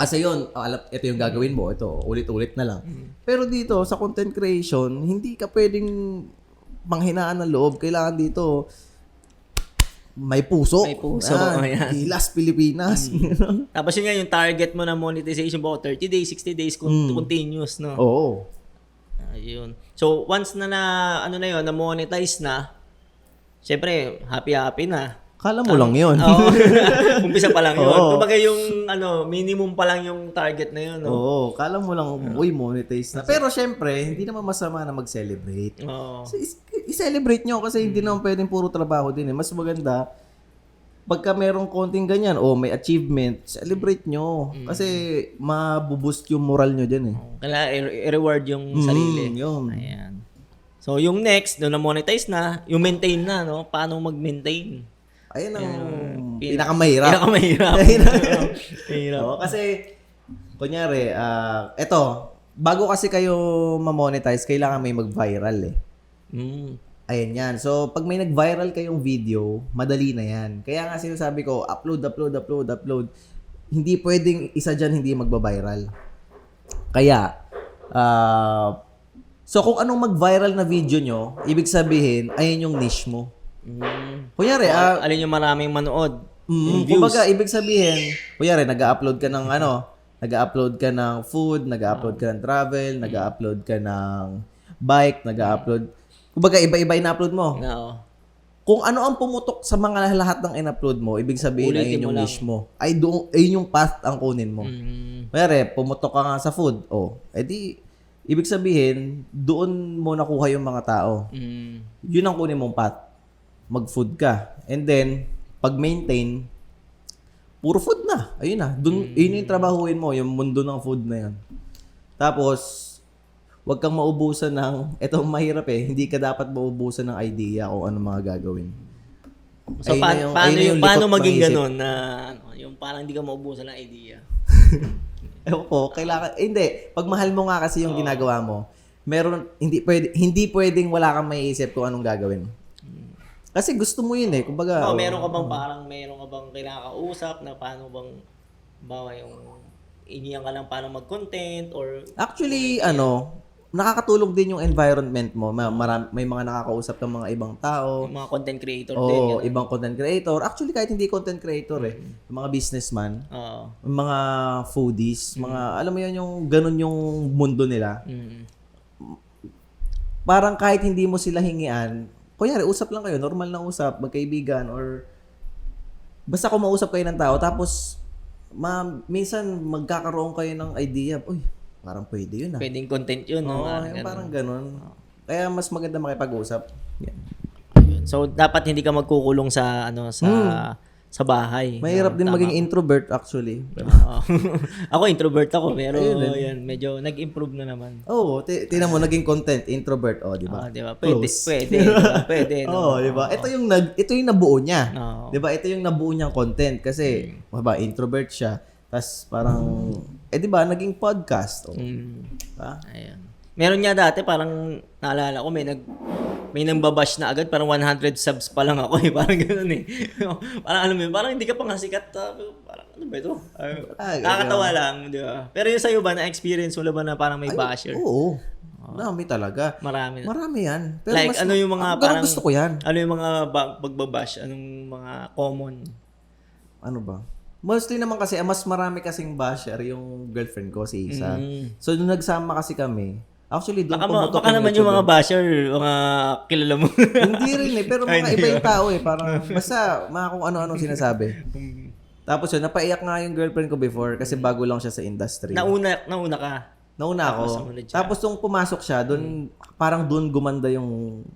Kasi yun, ito yung gagawin mo. Ito, ulit-ulit na lang. Pero dito, sa content creation, hindi ka pwedeng manghinaan ng loob. Kailangan dito, may puso. May puso. Ayan. Gilas, Pilipinas. Tapos yun nga yung target mo na monetization mo, 30 days, 60 days, continuous, no? Oo. Ayun. So, once na na-monetize na, syempre, happy na. Kala mo lang yun. Umpisa pa lang yun. Oo. Kumbaga yung minimum pa lang yung target na yun. No? Oo, kala mo lang, monetize na. Pero syempre, hindi naman masama na mag-celebrate. Oo. So, i-celebrate nyo kasi hindi naman pwedeng puro trabaho din. Mas maganda, pagka merong konting ganyan, may achievement, celebrate nyo. Kasi mabuboost yung moral nyo dyan . Kailangan i-reward yung sarili. Yun. Ayan. So, yung next, doon na-monetize na, yung maintain na, no? Paano mag-maintain? Ayun ang pinakamahirap. Mahirap. Kasi, kunyari, bago kasi kayo ma-monetize, kailangan may mag-viral . Ayan yan. So, pag may nag-viral kayong video, madali na yan. Kaya nga sinasabi ko, upload. Hindi pwedeng isa dyan hindi magba-viral. Kaya, so kung anong mag-viral na video nyo, ibig sabihin, ayun yung niche mo. Kunyari, alin yung maraming manood? Yung views. Kumbaga, ibig sabihin, kunyari, nag-upload ka ng food, nag-upload ka ng travel, nag-upload ka ng bike, nag-upload. Kumbaga, iba-iba in-upload mo. Oo. Kung ano ang pumutok sa mga lahat ng in-upload mo, ibig sabihin ayun yung niche mo. Ayun yung path ang kunin mo. Kunyari, pumutok ka nga sa food. Edi, ibig sabihin, doon mo nakuha yung mga tao. Yun ang kunin mong path. Mag-food ka. And then, pag-maintain, puro food na. Ayun na. Yun yung trabahuin mo, yung mundo ng food na yun. Tapos, huwag kang maubusan ng, ito mahirap hindi ka dapat maubusan ng idea kung ano mga gagawin. So, paano maging ganun na, yung parang hindi ka maubusan ng idea? Kailangan, hindi. Pag mahal mo nga kasi yung ginagawa mo, hindi pwedeng wala kang maiisip kung anong gagawin. Kasi gusto mo yun kumbaga. Meron ka bang kailangan kausap na paano bang, bawa yung, iniyan ka lang paano mag-content or Actually, nakakatulong din yung environment mo. May mga nakakausap kang mga ibang tao. mga content creator din. Oo, ganun. ibang content creator. Actually, kahit hindi content creator yung mga businessman, Oo. mga foodies, mga, alam mo yun, yung ganun yung mundo nila. Mm. Parang kahit hindi mo sila hingian, kunyari, usap lang kayo, normal na usap, magkaibigan, or basta kung mausap kayo ng tao, tapos, minsan magkakaroon kayo ng idea, uy, parang pwede yun Pwedeng content yun. Oo, no? yung parang ganun. Kaya mas maganda makipag-usap. Yan. Ayun. So dapat hindi ka magkukulong sa sa bahay. Mahirap din Tama. maging introvert actually. Oo. Ako introvert ako pero yan medyo nag-improve na naman. Oo, tingnan mo naging content introvert, di ba? Di ba? Pwede, Close. pwede, diba? Pwede. No? Di ba? Ito yung nabuo niya. Oo. Di ba? Ito yung nabuo niyang content kasi introvert siya. Tas parang di ba naging podcast. Diba? Ayun. Meron nga dati parang naalala ko may nang-babash na agad parang 100 subs pa lang ako parang ganoon parang alam mo yun, parang hindi ka pa nga sikat parang ano ba ito? Nakakatawa lang, di ba? Pero yung sa'yo ba na experience mo ba na parang may basher? Oo. Marami talaga. Marami na. Marami yan. Pero Like ano yung mga parang gusto ko yan. Ano yung mga pagbabash? Anong mga common? Ano ba? Mostly naman kasi, mas marami kasing basher yung girlfriend ko, si Isa. So, nung nagsama kasi kami, actually, doon pumutok baka naman yung mga basher, mga kilala mo. Hindi rin pero mga iba yung tao Parang, basta, mga kung ano-ano sinasabi. Tapos yun, napaiyak nga yung girlfriend ko before kasi bago lang siya sa industry. Nauna ka. Nauna ako. Tapos nung pumasok siya, parang doon gumanda yung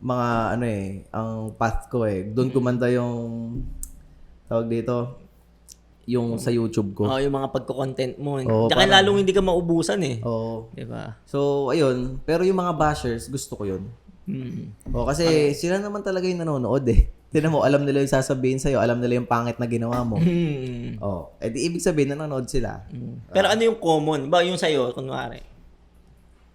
mga, ang path ko Doon gumanda yung, tawag dito, yung sa YouTube ko. Yung mga pagko-content mo. Oo, Tsaka lalong hindi ka maubusan Oo. Diba? So, ayun. Pero yung mga bashers, gusto ko yun. Kasi sila naman talaga yung nanonood Tignan mo, alam nila yung sasabihin sa'yo, alam nila yung pangit na ginawa mo. Di ibig sabihin nanonood sila. Pero ano yung common? Ba yung sa'yo, kunwari?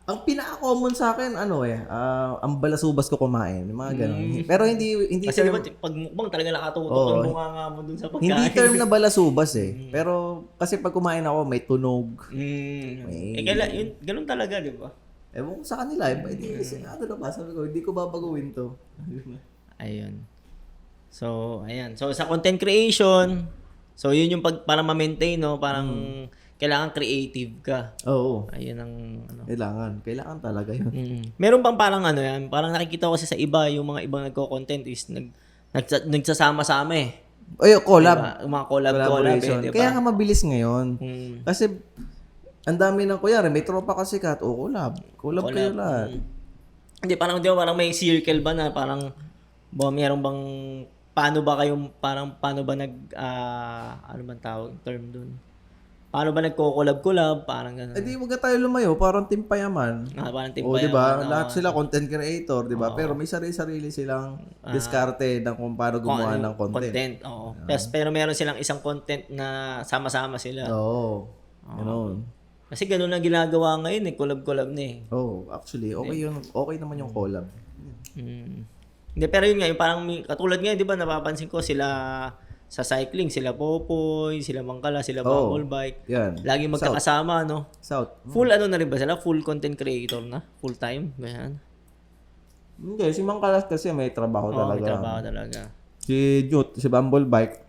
Ang pinaka-common sa akin, ang balasubas ko kumain. Mga ganun. Pero hindi Kasi term, diba, pag mukbang talaga nakatutok ang bunga nga mo dun sa pagkain. hindi term na balasubas Pero kasi pag kumain ako, may tunog. Ganun talaga, di ba? Ewan ko sa kanila. Sabi ko, hindi ko babaguhin to. Ayun. So, ayan. So, sa content creation, so yun yung para ma-maintain, no? Parang kailangan creative ka. Oo. Ayun ang Kailangan talaga yun. Meron bang parang yan? Parang nakikita ko kasi sa iba, yung mga ibang nagko-content is nagsasama-sama Collab. Diba? Yung mga collab diba? Kaya nga mabilis ngayon. Kasi ang dami ng kuya, may tropa kasi collab. Collab kayo lahat. Hindi, parang may circle ba na parang meron bang paano ba ano bang tawag term dun? Paano ba nagko-collab? Parang gano'n. Di wag tayo lumayo, parang Team Payaman. Parang Team Payaman. Diba? Lahat sila content creator, diba? Pero may sarili-sarili silang diskarte ng kung paano gumawa ng content. Oo. Pero meron silang isang content na sama-sama sila. Oo. Ganoon. Kasi gano'n ang ginagawa ngayon collab-collab na Actually, okay yun. Okay naman yung collab. Hindi, pero yun nga, yung parang katulad nga, di ba, napapansin ko sila sa cycling, sila Popoy, sila Mangkala, sila Bumble Bike. Yan. Lagi magkakasama, no? South. Full na rin ba sila? Full content creator na? Full time? Ganyan? Hindi, si Mangkalas kasi may trabaho talaga. May trabaho talaga. Si Jut, si Bumble Bike,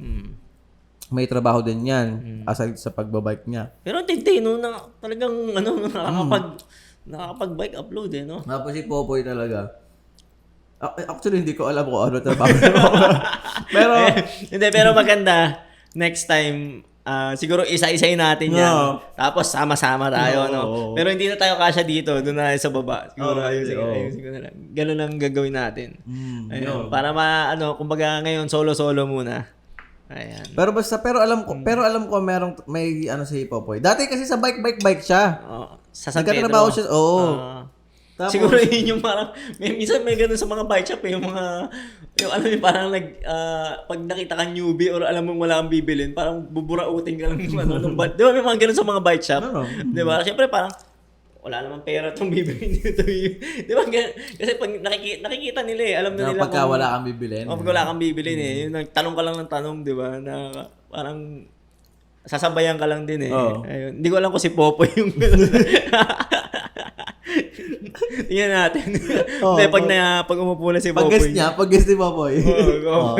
may trabaho din yan aside sa pagbabike niya. Pero no, na talagang nakakapag-bike upload no? Tapos si Popoy talaga. Actually, hindi ko alam kung ano trabaho. Pero maganda. Next time, siguro isa-isayin natin yan. Tapos sama-sama tayo, no? Pero hindi na tayo kasya dito. Doon na sa baba. Siguro ayusin ko na lang. Ganun lang gagawin natin. Ayun. Para kumbaga ngayon, solo-solo muna. Ayan. Pero alam ko may si Popoy. Dati kasi sa bike siya. Sa San Pedro. Nagkatrabaho siya. Tapos, siguro yun yung parang, minsan may ganun sa mga bike shop yung parang pag nakita ka newbie or alam mong wala kang bibilin, parang buburautin ka lang ng bike. Di ba may mga ganun sa mga bike shop? Di ba? Siyempre parang, wala namang pera itong bibilin dito. Di ba? Kasi pag nakikita nila alam na nila pagka wala kang bibilin. Pag wala kang bibilin yung tanong ka lang ng tanong, di ba? Na parang, sasabayan ka lang din eh. Oo. Ayun. Hindi ko alam kung si Popoy yung tingnan natin. Hindi, pag umupo na si Popoy. Pag-guest ni Popoy. Oo,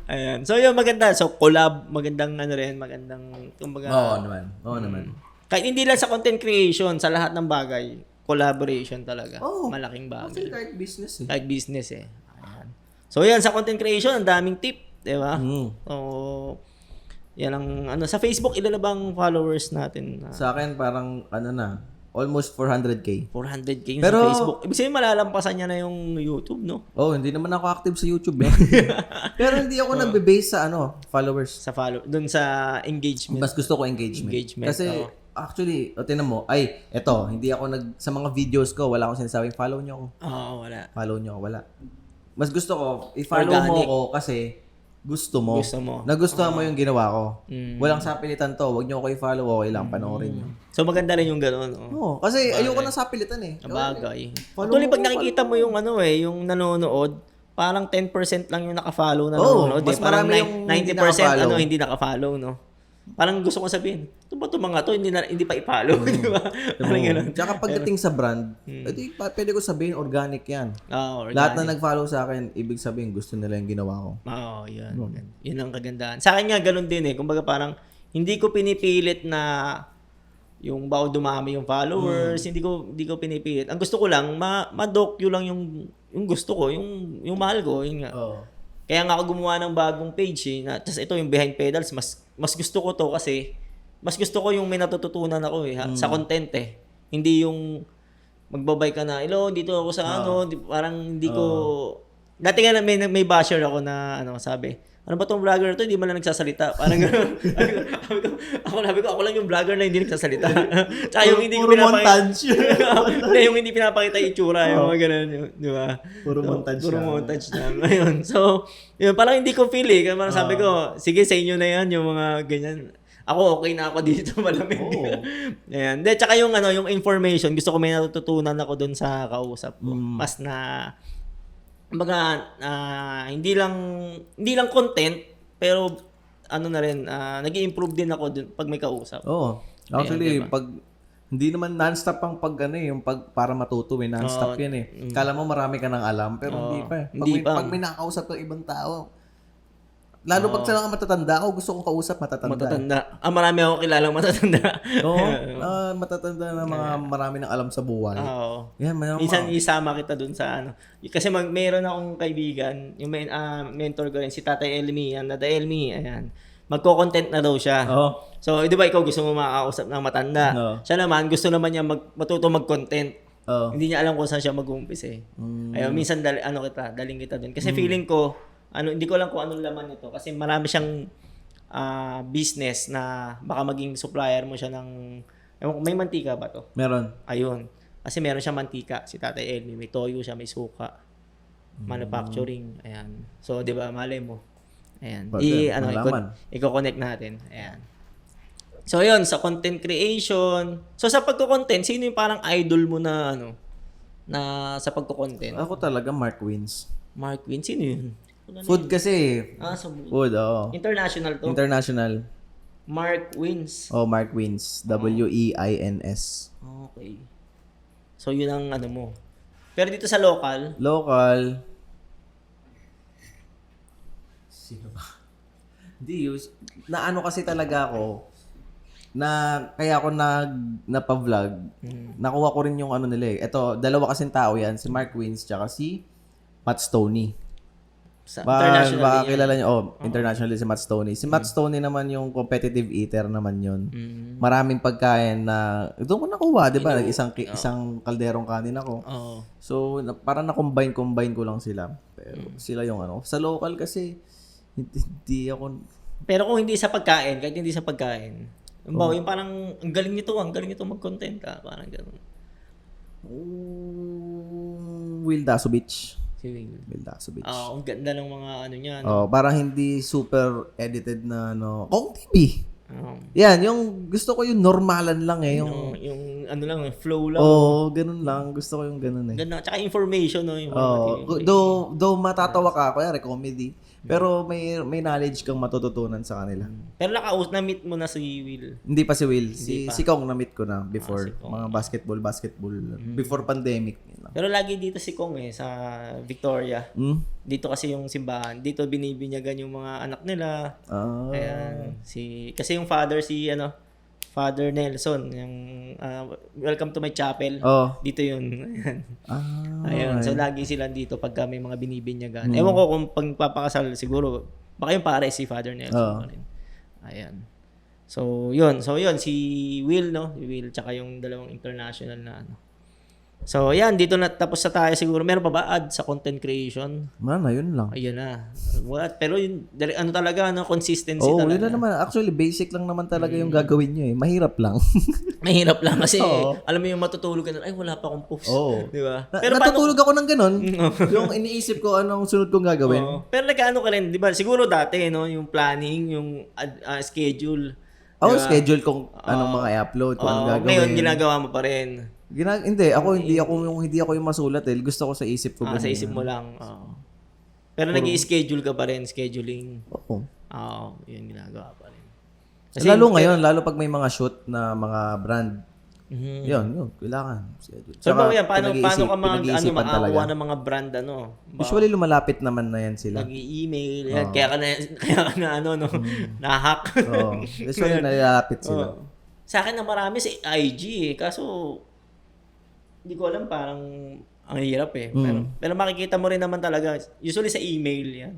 ayan. So, yun, maganda. So, collab, magandang kumbaga. Oo naman. Kahit hindi lang sa content creation, sa lahat ng bagay, collaboration talaga. Malaking Kasi bagay. kahit business eh. Kahit business eh. Ayan. So, yan, sa content creation, ang daming tip. Diba? So, yan ang, sa Facebook, ilan na bang followers natin? Sa akin, parang, almost 400K. 400K Pero, sa Facebook. Ibig sabihin, malalampasan niya na yung YouTube, no? hindi naman ako active sa YouTube eh. Pero hindi ako nagbe-base sa followers. Doon sa engagement. Mas gusto ko engagement. Kasi, actually, tinan mo, hindi ako sa mga videos ko, wala akong sinasabing follow nyo ako. Wala. Follow nyo ako, wala. Mas gusto ko, i-follow mo ako kasi gusto mo. Nagustuhan mo yung ginawa ko. Walang sapilitan to. Huwag nyo ako i-follow. Okay lang, panoorin nyo. So, maganda rin yung gano'n. Kasi ayoko ng sapilitan eh. Bagay. Actually, pag nakikita mo yung yung nanonood, parang 10% lang yung naka-follow na nanonood. Mas parang marami yung 90% hindi naka-follow, no? Parang gusto ko sabihin, ito ba itong mga to? Hindi pa i-follow, di ba? Parang gano'n. Tsaka pagdating sa brand, pwede ko sabihin organic yan. Organic. Lahat na nag-follow sa akin, ibig sabihin gusto nila yung ginawa ko. Yun. Yun ang kagandahan. Sa akin nga, ganun din eh. Kumbaga parang, hindi ko pinipilit na yung dumami yung followers, hindi ko pinipilit. Ang gusto ko lang, ma-docu lang yung gusto ko, yung mahal ko, yun nga. Kaya nga ako gumawa ng bagong page eh. Tapos ito yung Behind Pedals, mas gusto ko to kasi mas gusto ko yung may natututunan ako eh, sa content eh. Hindi yung magbabay ka na, hello, dito ako sa parang hindi ko... Dati nga may basher ako na sabi, ano ba tong vlogger to? Hindi man lang nagsasalita. Parang gano'n. Ako lang yung vlogger na hindi nagsasalita. Tsaka yung hindi ko pinapakita. Hindi, yung hindi pinapakita yung itsura. Yung mga gano'n. Di ba? Puro montage lang. Ayun. So, yun, parang hindi ko feel eh. Kaya parang sabi ko, sige sa inyo na yan, yung mga ganyan. Ako, okay na ako dito, malamig. Ayan. De, tsaka yung information, gusto ko may natututunan ako dun sa kausap ko. Mas na... Kumbaga, hindi lang content, pero na rin, nag-i-improve din ako dun pag may kausap. Actually, diba? pag hindi naman non-stop ang yung para matuto non-stop yan eh. Kala mo marami ka nang alam, pero hindi pa eh. Pag may nakakausap kang ibang tao, lalo pag sila matatanda ako, gusto kong kausap matatanda. Marami ako kilalang matatanda. Matatanda na mga marami nang alam sa buhay. Yan, minsan isama kita dun sa Kasi mayroon akong kaibigan, yung mentor ko rin, si Tatay Elmi, Tatay Elmi, ayan. Magko-content na daw siya. So, di ba ikaw gusto mo makakausap ng matanda? Siya naman, gusto naman niya matuto mag-content. Hindi niya alam kung saan siya mag-uumpis eh. Ayun, minsan daling kita dun. Kasi feeling ko, hindi ko alam kung anong laman nito kasi marami siyang business na baka maging supplier mo siya ng may mantika ba to? Meron. Ayun. Kasi meron siyang mantika si Tatay Elmi, may toyo siya, may suka. Manufacturing, ayan. So, 'di ba, malay mo. Ayan. I-connect natin. Ayan. So, yun, sa content creation. So, sa pagko-content, sino yung parang idol mo na na sa pagko-content? Ako talaga Mark Wins. Mark Wins, sino yun? Food kasi. So Food, international to? International. Mark Wins. Mark Wins. W-E-I-N-S. Okay. So, yun ang mo. Pero dito sa local? Local. Sino ba? Hindi, kasi talaga ako na kaya ako napa-vlog. Nakuha ko rin yung nila eh. Ito, dalawa kasing tao yan. Si Mark Wins tsaka si Matt Stoney. Baka kilala niyo, internationally si Matt Stoney. Si Matt Stoney naman yung competitive eater naman yun. Maraming pagkain na, doon ko nakuha, di ba? Isang kalderong kanin ako. So, parang na-combine ko lang sila. Pero sila yung Sa local kasi, hindi ako... Pero kung hindi sa pagkain, kahit hindi sa pagkain, yung parang, ang galing nito mag-content ka. Parang gano'n. Will Dasovich. Si Will Dasovich. Ang ganda ng mga niya. Parang hindi super edited na Kong TV. Yan, yung gusto ko yung normalan lang eh. Yung ano lang, flow lang. Oo, ganun lang. Gusto ko yung ganun eh. Ganda. Tsaka information, no? Though matatawa ka, kuya, comedy. Pero may knowledge kang matututunan sa kanila. Pero na-meet mo na si Will. Hindi pa si Will. Si Kong na-meet ko na Si before. Kong. Mga basketball. Before pandemic. Pero lagi dito si Kong sa Victoria. Dito kasi yung simbahan. Dito binibinyagan yung mga anak nila. Ayan. Kasi yung father Father Nelson, yung Welcome to my chapel. Dito yun. Ayan. Ayun. So lagi sila dito pagka may mga binibinyagan. Ewan ko kung pagpapakasal siguro baka yung pare si Father Nelson pa rin. Ayan. So yun si Will, no? Si Will tsaka yung dalawang international na So, yan. Dito na tapos na tayo siguro. Meron pa ba add sa content creation? Yun lang. Ayun na. Pero yun, talaga, consistency yun talaga. na naman. Actually, basic lang naman talaga yung gagawin nyo eh. Mahirap lang. Mahirap lang kasi, alam mo yung matutulog ka na, ay, wala pa akong post. Di ba? Pero natutulog ako ng ganun. Yung iniisip ko anong sunod kong gagawin. Pero nag-ano ka rin, di ba? Siguro dati, no? Yung planning, yung schedule. Schedule kung anong mga i-upload, kung anong gagawin. Ngayon, ginagawa mo pa rin. Hindi ako yung masulat eh. Gusto ko sa isip ko. Sa isip mo lang. Pero nag-i-schedule ka pa rin, scheduling. Oo. Yun ginagawa pa rin. Kasi, lalo pag may mga shoot na mga brand. Yun, kailangan. So, paano ka makakuha ng mga brand, Usually, lumalapit naman na yan sila. Nag-i-email, yan. Kaya ka na, na-hack. Usually, nalalapit sila. Sa akin na marami sa IG kaso hindi ko alam, parang ang hirap eh. Pero makikita mo rin naman talaga, usually sa email yan.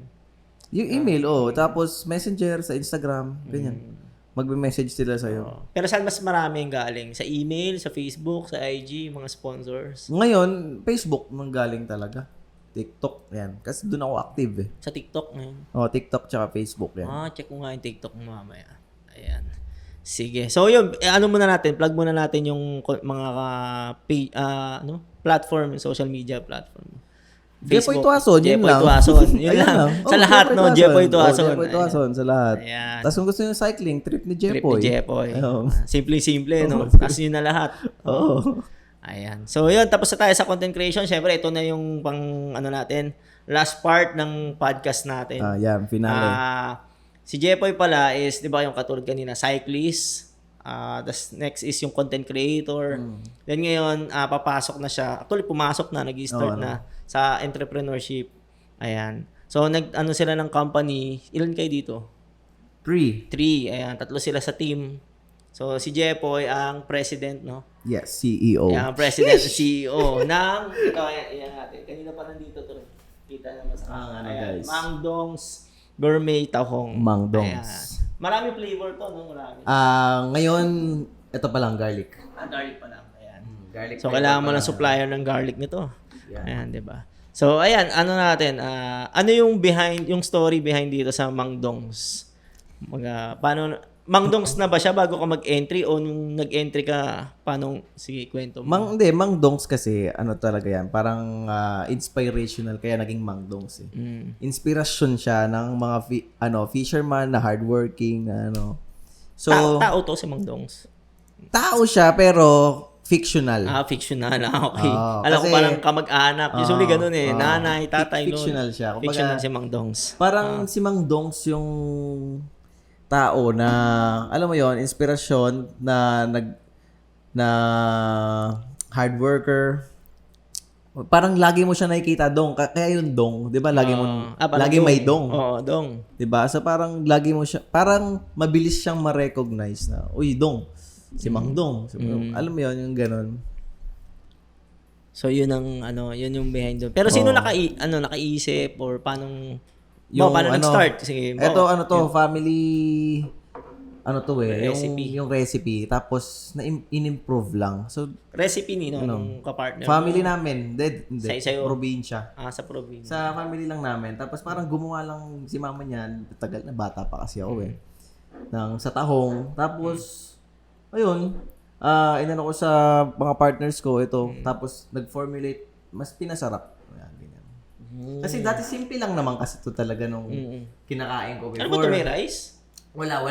Yung email, tapos messenger sa Instagram, ganyan. Magbe-message sila sa'yo. Pero saan mas marami yung galing? Sa email, sa Facebook, sa IG, mga sponsors? Ngayon, Facebook nang galing talaga. TikTok, yan. Kasi doon ako active eh. Sa TikTok ngayon? TikTok tsaka Facebook yan. Check ko nga yung TikTok mo mamaya. Ayan. Sige. So yun, plug muna natin yung mga platform, social media platform. Jepoy Tuason, yun lang. Yun lang. Sa lahat, no? Jepoy Tuason. Jepoy Tuason, sa lahat. Ayan. Tapos kung gusto nyo cycling, trip ni Trip Jepoy. ni Jepoy. Simple-simple, no? Tapos yun na lahat. Ayan. So yun, tapos na tayo sa content creation. Siyempre, ito na yung natin, last part ng podcast natin. Yan, finale. Si Jepoy pala is, di ba yung katulad kanina, cyclist. Tapos next is yung content creator. Then ngayon, papasok na siya. Actually, pumasok na, nag-start na sa entrepreneurship. Ayan. So, sila ng company. Ilan kayo dito? 3. Ayan. 3 sila sa team. So, si Jepoy ang president, no? Yes, CEO. Ayan, president, CEO ng, ayan natin. Kanina pa nandito to. Kita naman sa guys. Mang Dong's Gourmet Tahong. Mang Dong's. Marami flavor to, no? Marami. Ngayon, ito pa lang, garlic. Garlic pa lang. Ayan. Garlic. So, kailangan mo ng supplier ng garlic nito. Yeah. Ayan, di ba? So, ayan, ano yung story behind dito sa Mang Dong's? Mang Dong's na ba siya bago ka mag-entry o nung nag-entry ka, sige, kwento mo? Mang Dong's kasi, talaga yan, parang inspirational, kaya naging Mang Dong's eh. Inspirasyon siya ng mga fisherman na hardworking, So, tao to si Mang Dong's? Tao siya, pero fictional. Fictional. Okay. Alam ko parang kamag-anak. Usually ganun eh. Nanay, tatay, fictional siya. Kumbaga, fictional si Mang Dong's. Parang si Mang Dong's yung tao na, alam mo yon, inspirasyon na hard worker. Parang lagi mo siya nakikita dong. Kaya yung dong, 'di ba? Lagi may dong. Oo, dong. 'Di ba? So parang lagi mo siya, parang mabilis siyang ma-recognize na, uy, dong. Si Mang Dong. Alam mo 'yon, yung ganun. So yun ang yun yung behind doon. Pero sino nakaisip or paano nag-start? Sige. Family recipe. yung recipe tapos in-improve lang. So recipe nung kapartner. Family namin, Sa'yo? probinsya. Sa probinsya. Sa family lang namin. Tapos parang gumawa lang si mama niyan, tagal na, bata pa kasi ako sa tahong. Tapos ayun, inano ko sa mga partners ko ito. Tapos nag-formulate, mas pinasarap. Ganyan. Kasi dati simple lang naman kasi ito talaga nung kinakain ko before. Ano ba ito, may rice? Wala.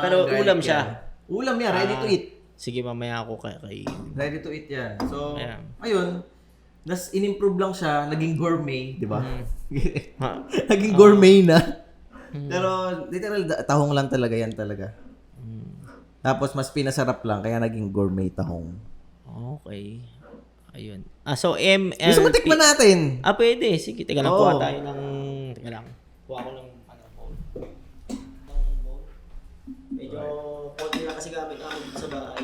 Pero ulam siya. Ulam yan, ready to eat. sige, mamaya ako kay Ready to eat yan. So, Ayan. ayun. In-improve lang siya. Naging gourmet, di ba? Ha? Naging gourmet na. Pero, literal, tahong lang talaga yan talaga. Tapos, mas pinasarap lang. Kaya naging gourmet tahong. Okay. Ayun. So MLP. Gusto mo tikman natin? Pwede. Sige, teka lang. Oo. Kuha tayo ng... Teka lang. Kuha ko ng bowl. Medyo konti lang kasi gamit namin dito sa bahay.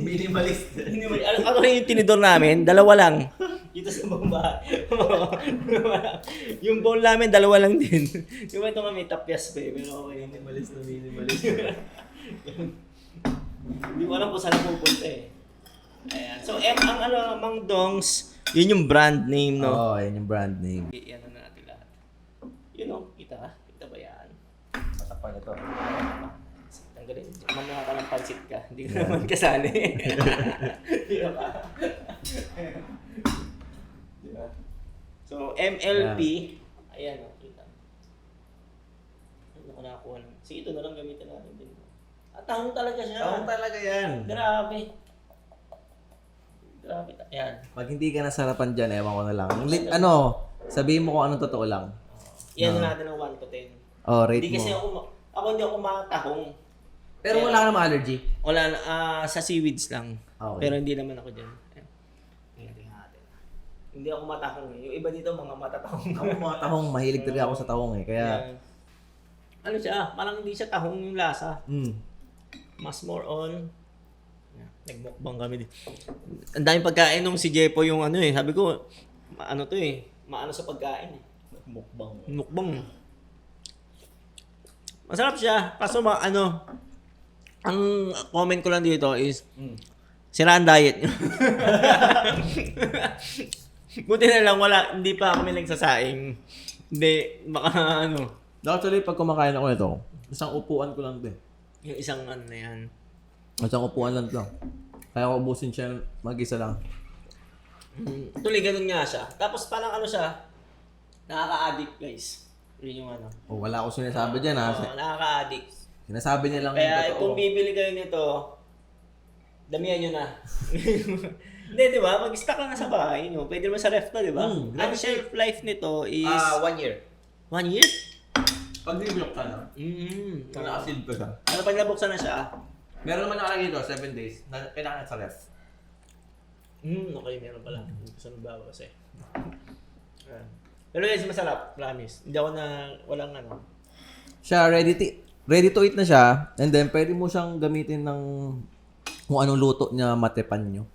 Minimalist. Ano yung tinidor namin? Dalawa lang. Dito sa buong bahay. Yung bowl namin, dalawa lang din. Yung ito nga may tapyas pa eh. Pero okay, minimalist. Hindi ko alam kung saan pupunta eh. Ayan. So, Mang Dongs, yun yung brand name, no? Oo, yan yung brand name. Yan na natin lahat. Yun o, kita ba yan? Matapal ito. Tanggalin. Mamaya ka ng pansit ka. Hindi ka naman kasali. Di ba? Diba? So, MLP. Ayan o, kita. Ano ko nakakuha lang. Sige, ito na lang gamitin natin din. Tahong talaga siya. Tahong talaga yan. Grabe. Ayan. Pag hindi ka nasarapan dyan, ewan ko na lang. Sabihin mo kung anong totoo lang. Yan na natin ng 1 to 10. Oh, rate Hindi kasi mo. hindi ako matahong. Pero wala ka namang allergy? Wala na, sa seaweeds lang. Okay. Pero hindi naman ako dyan. Tingnan natin. Hindi ako matahong eh. Yung iba dito, mga matatahong. Ako mga tahong, mahilig talaga ako sa tahong eh. Kaya, Ano siya, parang hindi siya tahong yung lasa. mm. Mas more on, nagmukbang kami dito. Ang daming pagkain nung si Jepo yung ano eh. Sabi ko, maano to eh. Maano sa pagkain eh. Mukbang. Masarap siya. Kaso ang comment ko lang dito is, sira ang diet nyo. Buti na lang hindi pa kami nagsasaing. Hindi, baka Actually, pag kumakain ako nito, isang upuan ko lang din. yung isang na yan. Isang upuan lang ito. Kaya ko ubusin siya mag-isa lang. Tuloy, ganun nga siya. Tapos parang siya, nakaka-addict guys. Yun yung O, wala ako sinasabi dyan ha. Nakaka-addict. Sinasabi niya lang Kaya yung totoo. kung bibili kayo nito, damihan nyo na. Hindi, di ba? Mag-stock lang na sa bahay nyo. Pwede naman sa ref to, di ba? Ang shelf life nito is... 1 year. 1 year? Pag nilok ka na, naka-sealed ko siya. Ano pag nabuksan na siya? Meron naman nakalagay ito, 7 days, na kailangan sa ref. Okay, meron pala. Hindi ko sa nagbawas eh. Pero guys, masarap. Promise. Hindi ako walang Siya, ready to eat na siya, and then pwede mo siyang gamitin ng kung anong luto niya matepan nyo.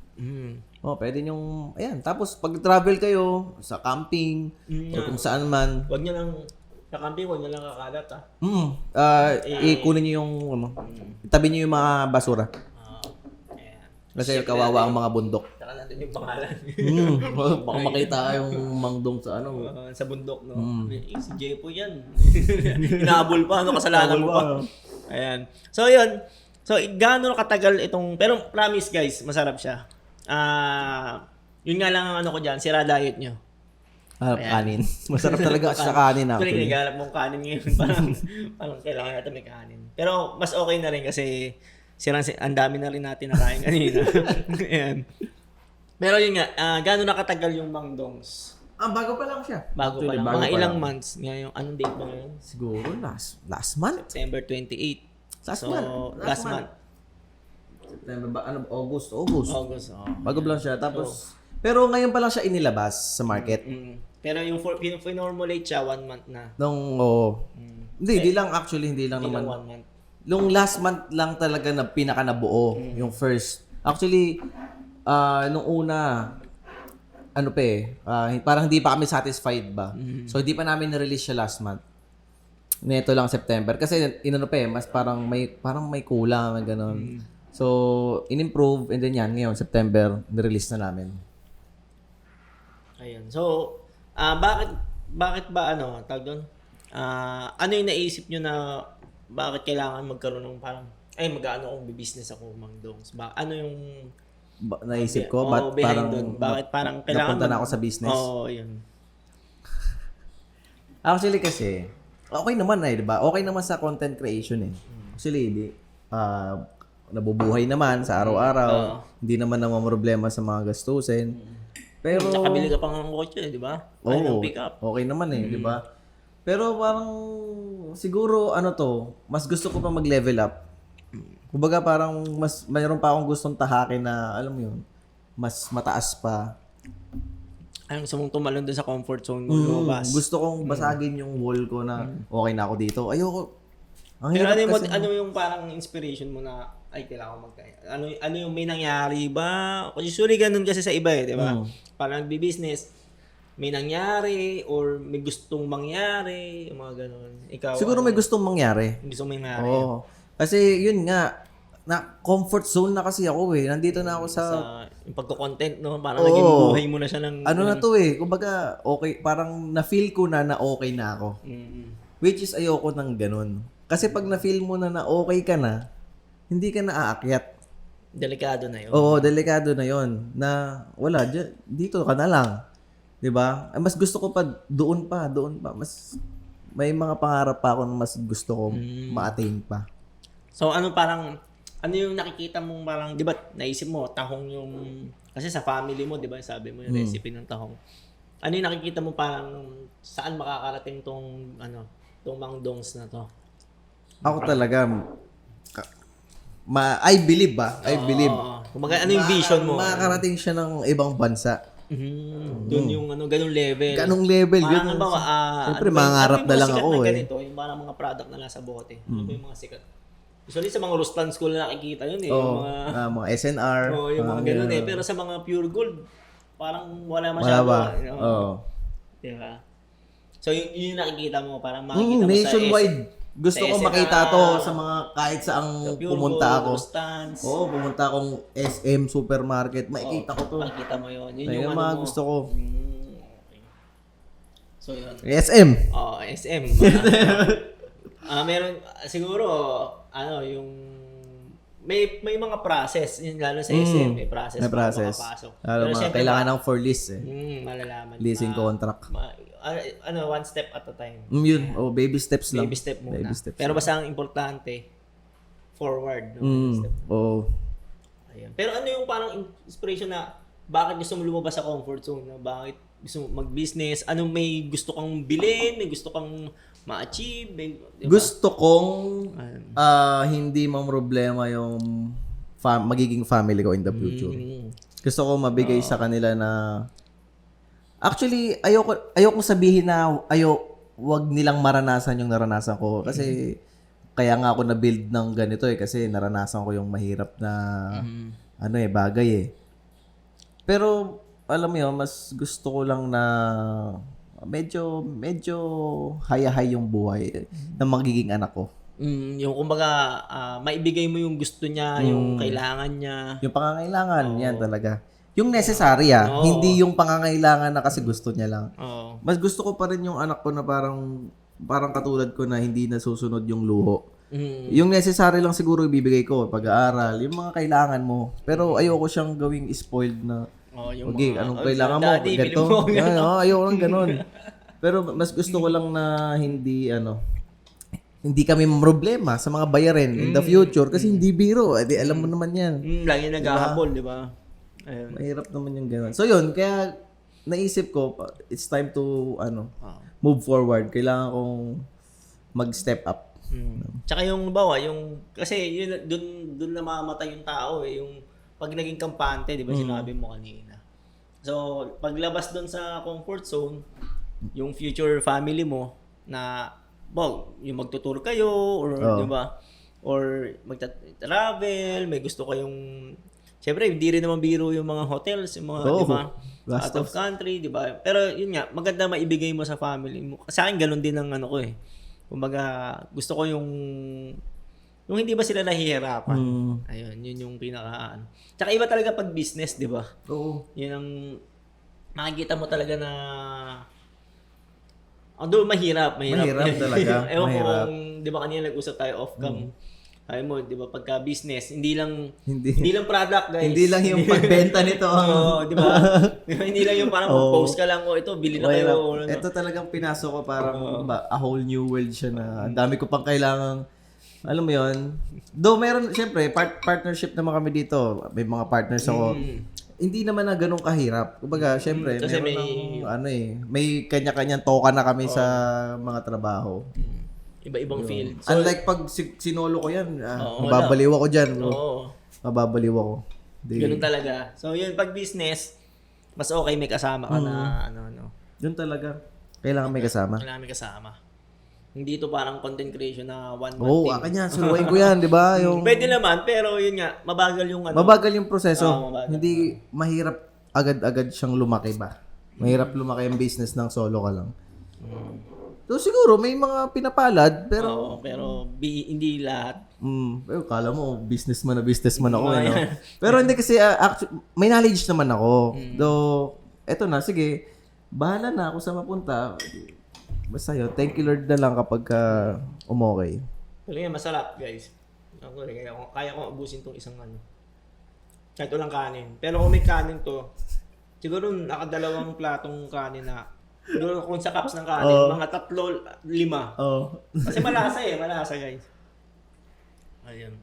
Pwede nyong, ayan. Tapos, pag travel kayo, sa camping, o kung saan man, Huwag nyo lang, sa camping, huwag nyo lang kakalat ha. ikunin nyo yung, itabi nyo yung mga basura. Ayan. Kasi kawawa ang mga bundok. Saka natin yung pangalan. Baka makita yung mangdong sa Sa bundok, no? Si Jepo yan. Inaabol pa, kasalanan mo pa. Ayan. So, yun. So, gaano katagal itong... Pero promise guys, masarap siya. Yun nga lang ang ko dyan, sira diet nyo. Kanin. Masarap talaga sa kanin actually. actually. Naghanap mong kanin ngayon. parang kailangan natin may kanin. Pero mas okay na rin kasi ang dami na rin natin nakain kanina. Ayan. Pero yun nga, gaano nakatagal yung Mangdongs? Bago pa lang siya. Bago Actually, pa lang. bago Mga pa ilang lang. months. Ngayon, anong date ba ngayon? Siguro last month. September 28. Last month. Last month. September ba? August. August. Bago pa lang siya. Tapos, pero ngayon pa lang siya inilabas sa market. Pero yung pinormulate siya, 1 month na. Hindi lang actually, hindi lang Hindi naman. lang 1 month. Nung last month lang talaga na pinaka nabuo, yung first. Actually, nung una, parang hindi pa kami satisfied ba. So, hindi pa namin na-release siya last month. Neto lang September. Kasi, mas parang may kulang, gano'n. So, in-improve, and then yan, ngayon, September, na-release na namin. Ayun. So, bakit ba tawag doon? Ano yung naisip nyo na bakit kailangan magkaroon ng parang mag-ano kung business ako Mangdongs? Ano yung Naisip ko, parang bakit parang kailangan napunta na ako sa business? Yun. Actually kasi, okay naman di ba? Okay naman sa content creation eh. Actually, nabubuhay naman sa araw-araw. Hindi naman problema sa mga gastusin. Pero Tsaka bili ka pang kotse, di ba? oo, pick up. okay naman di ba? Pero parang siguro mas gusto ko pa mag-level up. Kumbaga parang mayroon pa akong gustong tahakin na alam mo yun, mas mataas pa. Ay, gusto mong tumalon doon sa comfort zone mo, lumabas. Gusto kong basagin yung wall ko na okay na ako dito. Ayoko. Ang Pero hirap kasi. ano yung parang inspiration mo na, ay, kailangan ko magkaya. Ano yung may nangyari ba? Usually ganun kasi sa iba di ba? Parang nagbi-business, may nangyari or may gustong mangyari, yung mga ganun. Ikaw, Siguro may gustong mangyari. gustong mangyari. Oo. Kasi yun nga, na comfort zone na kasi ako Nandito na ako sa Yung pagko-content, no? Parang naging buhay mo na siya ng... ano na to kumbaga okay, parang na-feel ko na okay na ako. Which is ayoko ng ganun. Kasi pag na-feel mo na okay ka na, hindi ka na aakyat. Delikado na yun. Oo, delikado na yon na wala, dito ka na lang. 'Di ba? Mas gusto ko pa doon pa. Mas may mga pangarap pa ako na mas gusto ko ma-attain pa. So ano yung nakikita mong parang, di ba, naisip mo, tahong yung, kasi sa family mo, di ba, sabi mo yung recipe ng tahong. Ano yung nakikita mo parang, saan makakarating tong Mang Dongs na to? Ako talaga, I believe I believe. Kumbaga, ano yung vision mo? Makakarating siya ng ibang bansa. Doon yung ganung level. Ganong level. Parang Yun. ba, Siyempre, mangarap na lang ako na ganito, yung parang mga product na nasa bote. Ano ba yung mga sikat? Usually sa mga Ruslan School na nakikita yun yung mga SNR. Yung mga ganun Pero sa mga pure gold, parang wala Wala masyado. ba? Diba? So yung nakikita mo, parang makikita mo nationwide. Gusto sa ko SNR, makita to sa mga kahit saang Pure pumunta Gold, ako. Rustans. Pumunta akong SM supermarket, makikita ko to. Makikita mo yun. Yun Ayun yung mga mo. gusto ko. Okay. So yun. SM. SM. Meron siguro yung may mga process, yun lalo sa SM, may process. May process. Makapasok. Lalo mga kailangan ng for lease Malalaman. leasing contract. One step at a time. Yun, baby steps lang. Baby step muna. Baby steps Pero lang. basta ang importante, forward. Step. Ayan. Pero ano yung parang inspiration na bakit gusto mo lumabas sa comfort zone? Na bakit gusto mo mag-business? Anong may gusto kang bilhin? May gusto kang ma-achieve? Diba? Gusto kong hindi problema yung magiging family ko in the future. Gusto ko mabigay sa kanila na actually ayoko sabihin na wag nilang maranasan yung naranasan ko kasi kaya nga ako na-build ng ganito kasi naranasan ko yung mahirap na bagay Pero alam mo yun, mas gusto ko lang na medyo haya-hay yung buhay ng magiging anak ko. Yung kumbaga, maibigay mo yung gusto niya, yung kailangan niya. Yung pangangailangan, yan talaga. Yung necessary hindi yung pangangailangan na kasi gusto niya lang. Mas gusto ko pa rin yung anak ko na parang katulad ko na hindi nasusunod yung luho. Yung necessary lang siguro ibibigay ko, pag-aaral, yung mga kailangan mo. Pero ayoko siyang gawing spoiled na okay, anong kailangan mo? Ganito. Ayoko lang ganun. Pero mas gusto ko lang na hindi kami problema sa mga bayarin in the future kasi hindi biro. Alam mo naman yan. Lagi naghahabol, di ba? Ayun. Mahirap naman yung gano'n. So yun, kaya naisip ko, it's time to move forward. Kailangan kong mag-step up. Tsaka yung kasi yun, dun namamatay yung tao yung pag naging kampante, di ba sinabi mo kanina. So, paglabas dun sa comfort zone, yung future family mo na, yung magtutour kayo, or di ba? Or magta-travel, may gusto kayong siyempre, hindi rin naman biro yung mga hotels, yung mga, di ba? Out of country, di ba? Pero yun nga, maganda maibigay mo sa family mo. Sa akin, ganun din ang ko Kumbaga, gusto ko yung hindi ba sila nahihirapan. Ayun, yun yung pinaka Tsaka iba talaga pag business, di ba? Oo. Yun ang makikita mo talaga na although mahirap. Mahirap talaga. Ewan ko kung, di ba kanina nag-usap tayo off-cam. Ay mo, di ba, pagka business, hindi lang product, guys. Hindi lang yung pagbenta nito. Di ba? Hindi lang yung parang post ka lang, ito, bili na kayo. Ito talagang pinasok ko parang a whole new world siya na ang dami ko pang kailangang Alam mo yun? Though meron, syempre, partnership naman kami dito. May mga partners ako. Hindi naman na ganun kahirap. Kumbaga, syempre, Kasi meron may kanya-kanyang toka na kami sa mga trabaho. Iba-ibang field. Unlike pag sinolo ko yan, Oo, mababaliw ako dyan. Bro. Oo. Mababaliw ako. Ganun talaga. So, yun, pag business, mas okay may kasama ka na, Yun talaga. Kailangan may kasama. Kailangan may kasama. Hindi to parang content creation na one-man Oo, thing. akin yan. Suruin ko yan, di ba? Pwede naman, pero yun nga, mabagal yung Mabagal yung proseso. Mabagal. Hindi mahirap agad-agad siyang lumaki ba? Mahirap lumaki ang business ng solo ka lang. So siguro may mga pinapalad, pero pero hindi lahat. Pero kala mo businessman ako eh, no? Pero hindi kasi may knowledge naman ako. Though eto na, sige. Bahala na ako sa mapunta. Basta yun, thank you Lord na lang kapag umokay. Pero yan, masarap, guys. Kaya ko ubusin tong isang kahit walang kanin. Pero kung may kanin to, siguro nakadalawang platong kanin na. Siguro kung sa cups ng kanin, mga 3, 5. Kasi malasa guys. Ayun.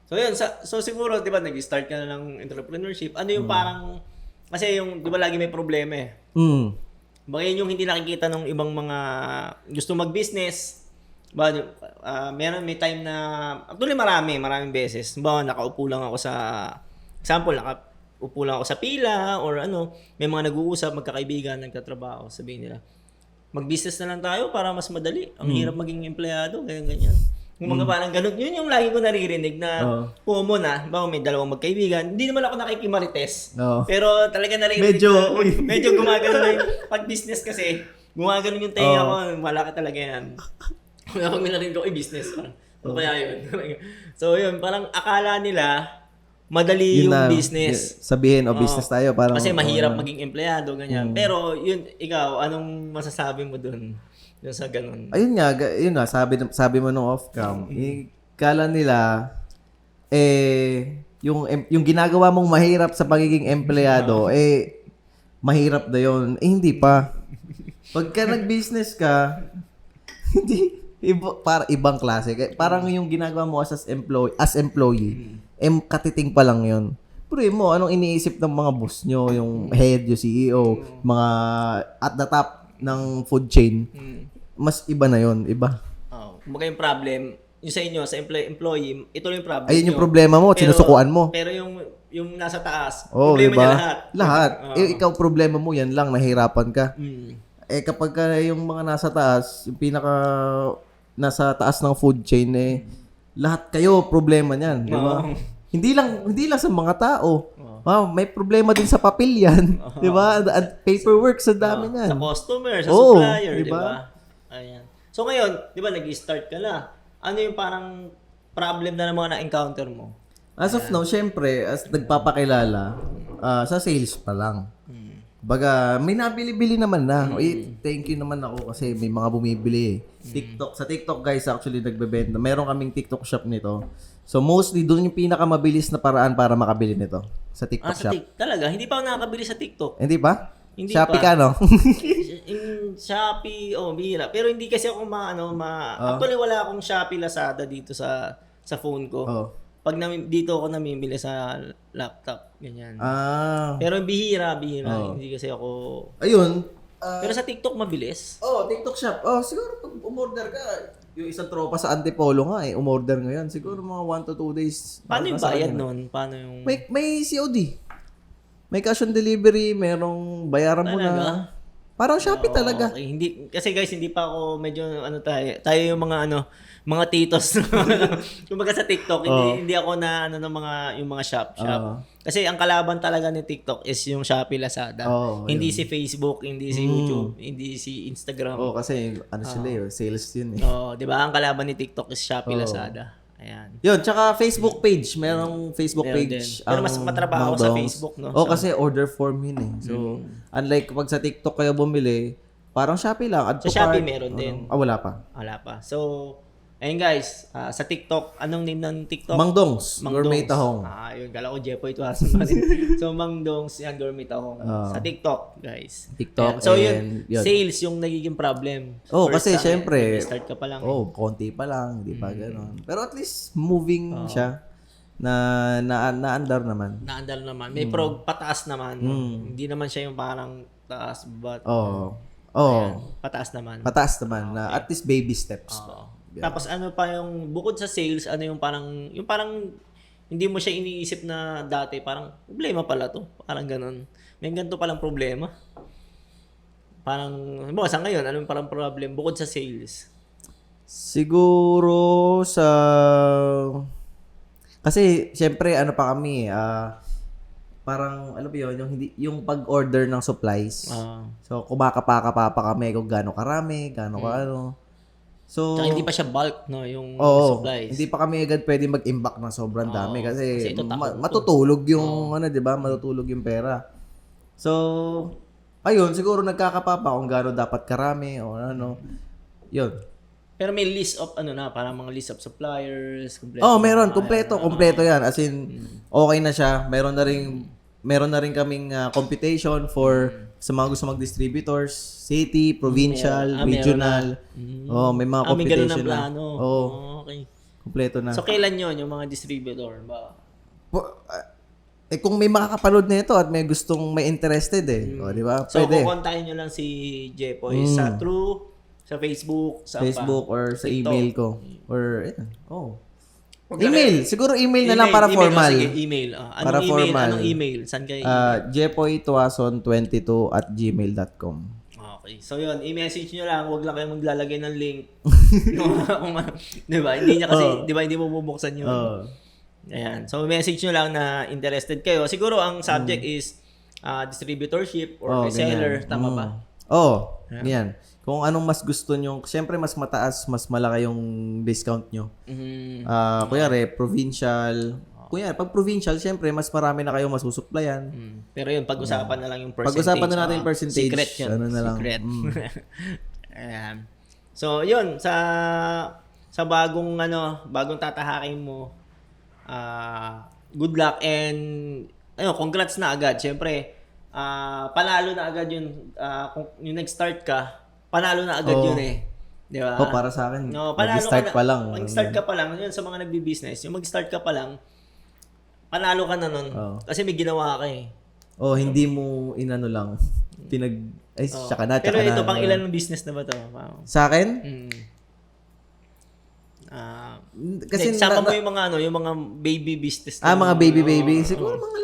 So yun, so siguro, di ba, nag-start ka na ng entrepreneurship. Ano yung parang, kasi yung, di ba, lagi may problema eh. Baka yun yung hindi nakikita ng ibang mga gusto mag-business. May time na, actually maraming beses. Nakaupo lang ako sa, example, nakaupo lang ako sa pila or may mga nag-uusap, magkakaibigan, nagtatrabaho, sabihin nila, mag-business na lang tayo para mas madali. Ang hirap maging empleyado, ganyan. Kung mga parang ganun, yun yung lagi ko naririnig na common may dalawang magkaibigan. Hindi naman ako nakikimarites. Pero talaga naririnig medyo gumagano na yung pag-business kasi. Gumagano yung tenga ko. Malaki talaga yan. Pag may narinig ko, business. Ano kaya yun? So yun, parang akala nila madali yung business. Sabihin, business tayo. Parang, kasi mahirap maging empleyado, ganyan. Pero yun, ikaw, anong masasabi mo dun? Yung sa ganun. Ayun nga, sabi mo nung off-cam, kala nila, yung ginagawa mong mahirap sa pagiging empleyado, mahirap na yun. Hindi pa. Pagka nag-business ka, hindi, para ibang klase. Parang yung ginagawa mo as employee, katiting pa lang yun. Pero mo, anong iniisip ng mga boss nyo, yung head, yung CEO, mga at the top ng food chain, mas iba na yon, iba. Kumbaga yung problem, yung sa inyo, sa employee, ito yung problem. Ayun yung problema mo, sinusukuan mo. Pero yung nasa taas, problema diba? niya Lahat. Ikaw problema mo, yan lang, nahihirapan ka. Kapag yung mga nasa taas, yung pinaka nasa taas ng food chain, lahat kayo problema niyan, di ba? Hindi lang sa mga tao. May problema din sa papel yan. Di ba? At paperwork, sa dami niyan. Sa customer, sa supplier, di diba? ba? Ayan. So ngayon, di ba, nag-start ka na. Ano yung parang problem na mga na-encounter mo? As of now, syempre, as nagpapakilala, sa sales pa lang. Baga, may nabili-bili naman na. Thank you naman ako kasi may mga bumibili. Sa TikTok guys, actually nagbebenta. Meron kaming TikTok shop nito. So mostly doon yung pinakamabilis na paraan para makabili nito sa TikTok shop. Talaga? Hindi pa ako nakakabili sa TikTok. Hindi pa? Hindi Shopee pa. ka, no? Shopee, bihira. Pero hindi kasi ako actually wala akong Shopee Lazada dito sa phone ko. Pag dito ako namimili sa laptop, ganyan. Pero bihira. Hindi kasi ako... Ayun. Pero sa TikTok mabilis. TikTok shop. Siguro pag umorder ka, yung isang tropa sa Antipolo nga umorder ngayon. Siguro mga 1 to 2 days. Paano yung bayad nun? Paano yung... May COD. May cash on delivery, merong bayaran mo na. Parang Shopee talaga. Okay. Hindi, kasi guys, hindi pa ako medyo tayo yung mga titos. Kumbaga sa TikTok, hindi ako na ng yung mga shop. Kasi ang kalaban talaga ni TikTok is yung Shopee Lazada. Hindi si Facebook, hindi si YouTube, hindi si Instagram. Kasi sila sales yun eh. 'Di ba? Ang kalaban ni TikTok is Shopee Lazada. Ayan. Yun, tsaka Facebook page. Merong Facebook page. Pero mas matrabaho sa Facebook, no? Kasi order form yun eh. So, unlike kapag sa TikTok kayo bumili, parang Shopee lang. Sa Shopee meron din. Wala pa. Wala pa. So, Ayun guys, sa TikTok, anong name ng TikTok? Mangdongs, Gourmet Tahong. Yun, kala ko Jepoy to asan pa rin. So, Mangdongs, yan, Gourmet Tahong. Sa TikTok, guys. TikTok, Ayan. So, and yun, sales yung nagiging problem. Kasi syempre, start ka pa lang. konti pa lang, hindi pa gano'n. Pero at least, moving siya. Naandar naman. Naandar naman. May pataas naman. Hindi naman siya yung parang taas, but ayan, pataas naman. Pataas naman, na at least baby steps. Yeah. Tapos ano pa yung bukod sa sales, ano yung parang hindi mo siya iniisip na dati, parang problema pala to. Parang ganun. May ganito palang problema. Parang, sa ngayon, ano yung parang problem bukod sa sales? Siguro kasi syempre ano pa kami, parang ano ba yun, yung pag-order ng supplies. So kumakapaka pa kami kung gaano karami, gaano kaano. So, tsaka hindi pa siya bulk, no, yung supplies. Hindi pa kami agad pwede mag-imbak ng sobrang dami kasi matutulog yung di ba? Matutulog yung pera. So, ayun, siguro nagkakapapa kung gaano dapat karami o ano. Yun. Pero may list of parang mga list of suppliers, meron, kompleto 'yan. As in okay na siya. Meron na rin kaming computation for sa mga gusto mag-distributors, city, provincial, regional. May mga computation na. Okay. Kompleto na. So, kailan yun, yung mga distributor ba? Kung may makakapanood na ito at may gustong may interested di ba? So, Pwede. kukontakin nyo lang si Jepoy sa Facebook, sa or sa TikTok. Email ko. Or, email. Siguro email na lang para formal. Sige, email. Para formal. Anong email? Saan kayo jepoytuason22@gmail.com. Okay. So yun, i-message nyo lang, huwag lang kayo maglalagay ng link. Di ba? Hindi niya kasi, di ba, hindi mo bubuksan yun. Ayan. So message nyo lang na interested kayo. Siguro ang subject is distributorship or reseller. Tama ba? Yan. Kung anong mas gusto nyo, syempre mas mataas, mas malaki yung discount nyo. Kunyari, provincial. Pag provincial, syempre, mas marami na kayo masusuplayan. Pero yun, pag-usapan na lang yung percentage. Pag-usapan na natin yung percentage. Secret yun. Ano na lang. Secret. Ayan. So, yun, sa bagong tatahakin mo, good luck and congrats na agad. Syempre, panalo na agad yun. Kung yung nag-start ka, panalo na agad yun Di ba? Para sa akin, mag-start pa lang. Mag-start ka pa lang. Yun, sa mga nagbi-business, yung mag-start ka pa lang, panalo ka na nun. Kasi may ginawa ka hindi mo inano lang. Tsaka na. Pero ito, pang ilan ng business na ba to? Wow. Sa akin? Kasi sama mo yung mga baby business. Mga baby. Siguro mga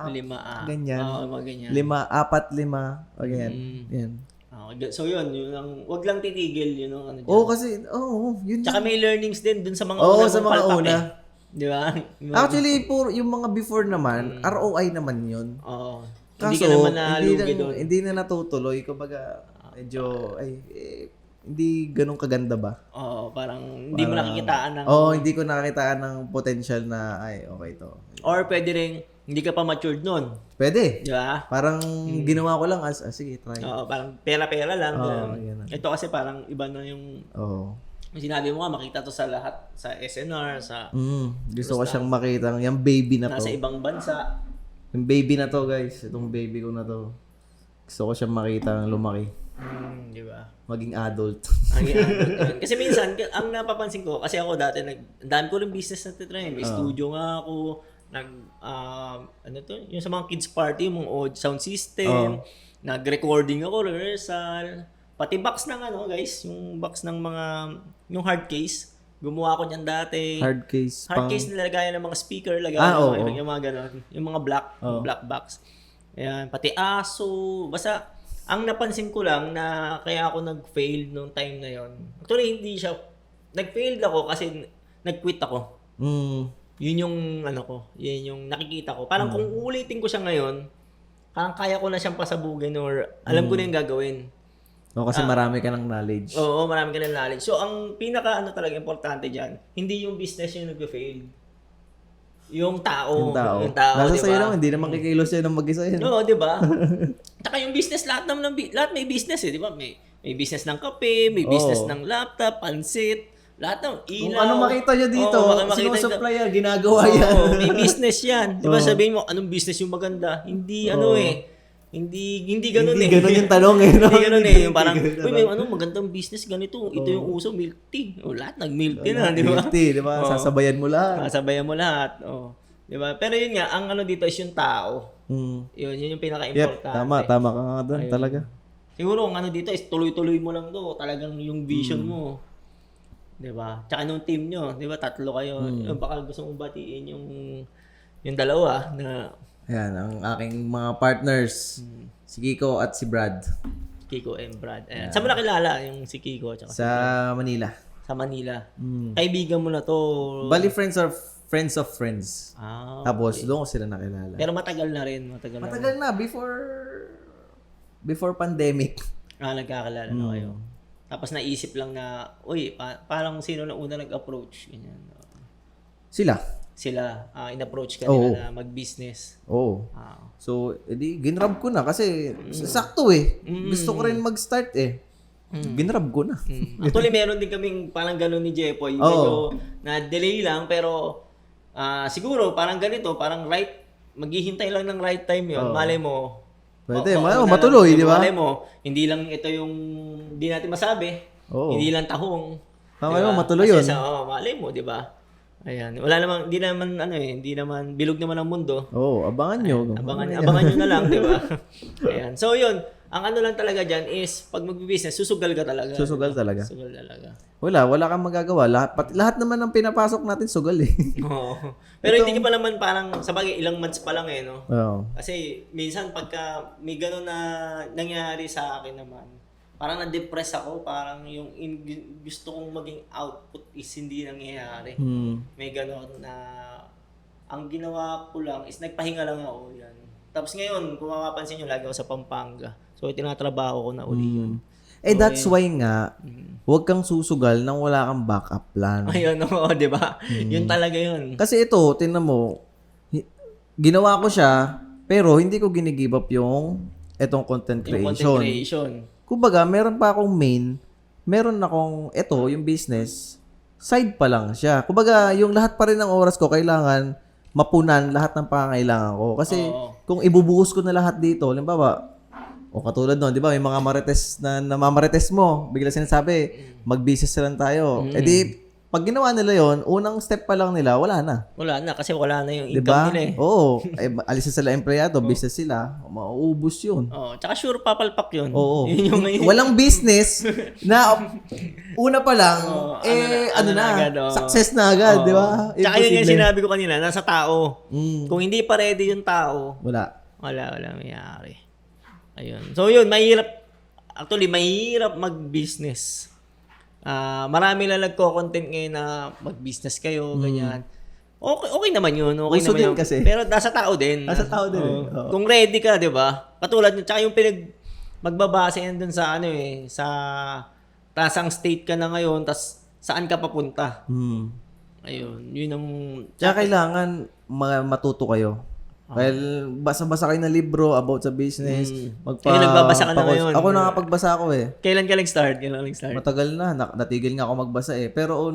5. Ganyan. Mga ganyan. 5, 4, 5. O ganyan. Yan. So yun ang wag lang titigil yun ang ano. Kasi yun. Tsaka may learnings din dun sa mga sa mga una. Di ba? Actually, yung mga before naman, ROI naman yun. Hindi ka naman nalugi doon. Hindi na natutuloy. Kumbaga, medyo, hindi ganun kaganda ba? Parang hindi mo nakikitaan ng... hindi ko nakikitaan ng potential na, okay to. Or pwede rin, hindi ka pa matured nun. Pwede. Di ba? Parang ginawa ko lang sige, try. Parang pera-pera lang. Yan. Ito kasi parang iba na yung... Sinabi mo nga, makita to sa lahat, sa SNR, sa... Gusto ko siyang makita, yung baby na to. Nasa ibang bansa. Yung baby na to, guys. Itong baby ko na to. Gusto ko siyang makita ng lumaki. Di ba? Maging adult. Kasi minsan, ang napapansin ko, kasi ako dati, dami ko rin business na titry. May studio nga ako, yung sa mga kids party, yung mga sound system, nag-recording ako, rehearsal, pati box ng guys, yung box ng yung hard case, gumawa ko niyan dati. Hard case nilagayan ng mga speaker, yung mga ganon, yung mga black box. Ayan, pati aso, basta, ang napansin ko lang na kaya ako nag-fail nung time na yon. Actually, hindi siya, nag-failed ako kasi nag-quit ako. Yun yung yun yung nakikita ko. Parang kung ulitin ko siya ngayon, parang kaya ko na siyang pasabugin or alam ko na yung gagawin. Kasi marami ka ng knowledge. Oo, marami ka ng knowledge. So, ang pinaka talaga importante dyan, hindi yung business yung nag-fail. Yung tao. Nasa diba? sa'yo naman, hindi naman kikilos yan ng mag-isa yan. Oo, di ba? Tsaka yung business, lahat may business di ba? May business ng kape, may business ng laptop, pansit, Lahat ng Kung ilaw. ano makita nyo dito, sinusupplyan, ginagawa Oo, yan. may business yan. Di ba sabihin mo, anong business yung maganda? Hindi hindi ganun Hindi eh. ganun yung tanong eh. No? Hindi ganun eh. Yung parang, Hindi uy, may magandang business ganito. Ito yung uso, milk tea. O, lahat nag-milk tea na, di ba? Milk tea, di ba? Sasabayan mo lahat. Sasabayan mo lahat. Oh. Di ba? Pero yun nga, ang ano dito is yung tao. Yun yung pinaka-importante. Tama ka nga doon, talaga. Siguro ang ano dito is tuloy-tuloy mo lang to. Talagang yung vision mo. 'Di ba? Tsaka nung team nyo, 'di ba? Tatlo kayo. Baka gusto mong batiin yung dalawa na Ayan, ang aking mga partners, si Kiko at si Brad. Kiko and Brad. Ayan. Saan mo nakilala yung si Kiko at Sa Manila. sa Manila? Kaibigan mo na to. Bali, friends of friends. Tapos, Okay. doon ko sila nakilala. Pero matagal na rin. Matagal na, before pandemic. Nagkakilala na kayo. Tapos naisip lang na, uy, parang sino na una nag-approach? Ganyan. Sila. In-approach ka nila na mag-business. Oo. So, edi, ginrab ko na kasi sakto eh. Gusto ko rin mag-start eh. Ginrab ko na. Actually, meron din kaming parang gano'n ni Jepoy. Medyo na-delay lang, pero siguro parang ganito, parang maghihintay lang ng right time yun. Malay mo, Pwede, matuloy, di ba? Malay mo, hindi lang ito yung hindi natin masabi. Hindi lang tahong. Malay mo, matuloy yun. Kasi malay mo, di ba? Ayan. Wala namang, hindi naman, bilog naman ang mundo. Abangan nyo. Abangan nyo na lang, di ba? Ayan. So, yun. Ang ano lang talaga dyan is, pag mag-business, susugal ka talaga. Susugal talaga. Susugal talaga. Wala kang magagawa. Lahat naman ng pinapasok natin sugal eh. Oo. Pero hindi ka pa naman parang, sabagay, ilang months pa lang eh, no? Oo. Kasi, minsan pagka may gano'n na nangyari sa akin naman, parang na-depress ako, parang yung gusto kong maging output is hindi nangyayari. May gano'n na, ang ginawa ko lang is nagpahinga lang ako yan. Tapos ngayon, kung mapapansin nyo, lagi ako sa Pampanga. So, tinatrabaho ko na uli yun. That's why nga, huwag kang susugal nang wala kang backup plan. Ayun, di ba? Yun talaga yun. Kasi ito, tingnan mo, ginawa ko siya, pero hindi ko ginigive up etong content creation. Kumbaga, meron pa akong meron akong, yung business, side pa lang siya. Kumbaga, yung lahat pa rin ng oras ko, kailangan mapunan lahat ng pangangailangan ko. Kasi, kung ibubuhos ko na lahat dito, halimbawa, katulad nun, di ba, may mga marites na namamarites mo, bigla sinasabi, mag-business lang tayo. Di, pag ginawa nila yon, unang step pa lang nila, wala na. Wala na, kasi wala na yung diba? income nila eh. Oo. Alis na sila empleyado, business sila, mauubos yun. Tsaka sure papalpak yun. Oo. Walang business na una pa lang, success na agad, di ba? Tsaka yun yung sinabi ko kanina, nasa tao. Kung hindi pa ready yung tao, wala mayayari. Ayun. So yun, mahirap mag-business. Marami lang nagko-content ngayon na mag-business kayo, ganyan. Okay naman yun. Okay Uso naman din yun. kasi. Pero nasa tao din. Kung ready ka, di ba? Katulad nyo, tsaka yung magbabase yan dun sa sa tasang state ka na ngayon, tas saan ka papunta. Ayun. Yun ang... Tsaka kailangan matuto kayo. Well, basa-basa kayo ng libro about sa business. Nagbabasa ka na ngayon. Ako nakapagbasa ako eh. Kailan ka nag-start? Matagal na. Natigil nga ako magbasa eh. Pero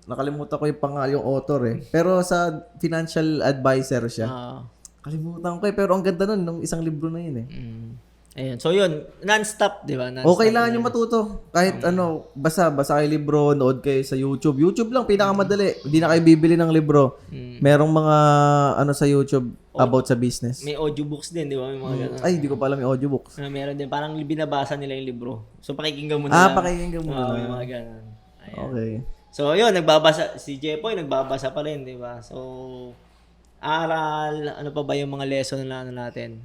nakalimutan ko yung author eh. Pero sa financial advisor siya. Kalimutan ko eh. Pero ang ganda nun, nung isang libro na yun eh. Ayun. So yun, non-stop, di ba? Kailangan nyo matuto. Kahit basa kayo libro, nood kayo sa YouTube. YouTube lang, pinakamadali. Hindi na kayo bibili ng libro. Merong mga sa YouTube about sa business. May audiobooks din, di ba? May mga ganun. Ay, hindi ko pa alam yung audiobooks. Meron din. Parang binabasa nila yung libro. So, pakikinggan mo na lang. Pakikinggan mo na. May mga ganun. Okay. So, yun, si Jepoy, nagbabasa pa rin, di ba? So, aral, ano pa ba yung mga lesson na natin?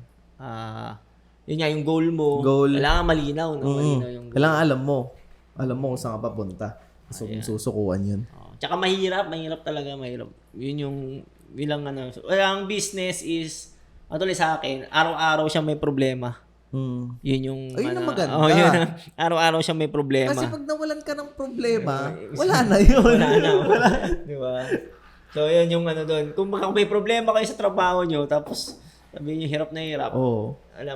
Yun nga, yung goal mo. Kailangan malinaw. Malinaw yung goal. Kailangan alam mo. Alam mo kung saan ka papunta. So, kung susukuan yun. Tsaka mahirap talaga, mahirap. Yun yung bilang ang business is, actually sa akin, araw-araw siya may problema. Yun yung... Ayun ang maganda. Yun, araw-araw siya may problema. Kasi pag nawalan ka ng problema, wala na yun. Wala. Di ba? So, yun yung doon. Kung may problema kayo sa trabaho nyo, tapos sabi nyo, hirap na hirap.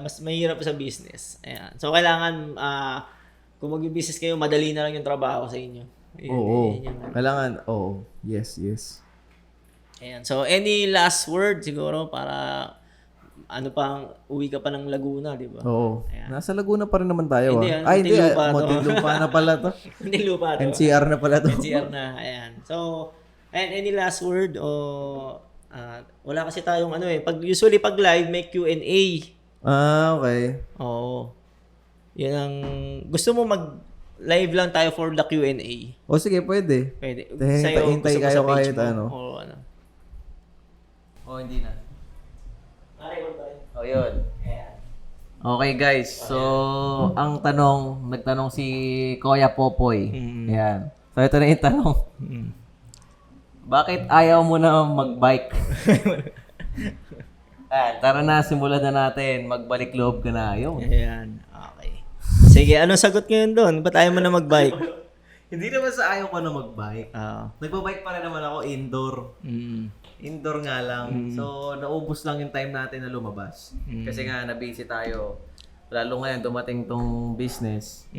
Mas mahirap sa business. Ayan. So, kailangan, kung mag-business kayo, madali na lang yung trabaho sa inyo. Oo. Kailangan, oo. Yes. Ayan. So, any last word siguro para uwi ka pa ng Laguna, di ba? Oo. Nasa Laguna pa rin naman tayo. Hindi, Ay, hindi. Muntinlupa to. Muntinlupa na pala to. Hindi lupa to. NCR na pala to. NCR na. Ayan. So, any last word o wala kasi tayong usually pag live may Q&A. Okay. Oo. Yan ang gusto mo live lang tayo for the Q&A. O sige, pwede. Pwede. Hintay gusto mo kayo sa page kahit mo? ano. O ano. Hindi na. Record ba rin? Yun. Okay guys, so nagtanong si Kuya Popoy. Ayan. So ito na yung tanong. Bakit ayaw mo na mag-bike? Tara na, simulan na natin. Magbalik loob ka na. Ayan. Okay. Sige, anong sagot ngayon doon? Ba't ayaw mo na mag-bike? Hindi naman sa ayaw ko na mag-bike. Oo. Nagbabike pa rin naman ako indoor. Indoor nga lang. So, naubos lang yung time natin na lumabas. Kasi nga, na-busy tayo. Lalo ngayon, dumating tong business.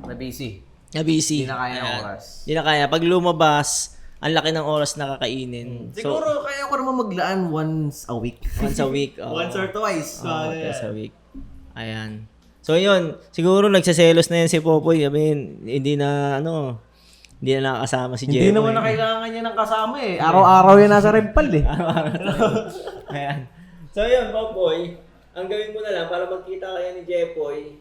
Na-busy. Na-busy. Hindi na kaya ng oras. Hindi na kaya. Pag lumabas, ang laki ng oras na kakainin. Siguro, kaya ko naman maglaan once a week. Once a week. Once or twice. Once a week. Ayan. So, yun. Siguro, nagsaselos na yan si Popoy. Sabihin, hindi na nakakasama si Jeff. Hindi naman na kailangan niya ng kasama eh. Araw-araw yan nasa rempal eh. Ayan. So, yun, Popoy. Ang gawin mo na lang, para magkita kaya ni Jeffoy,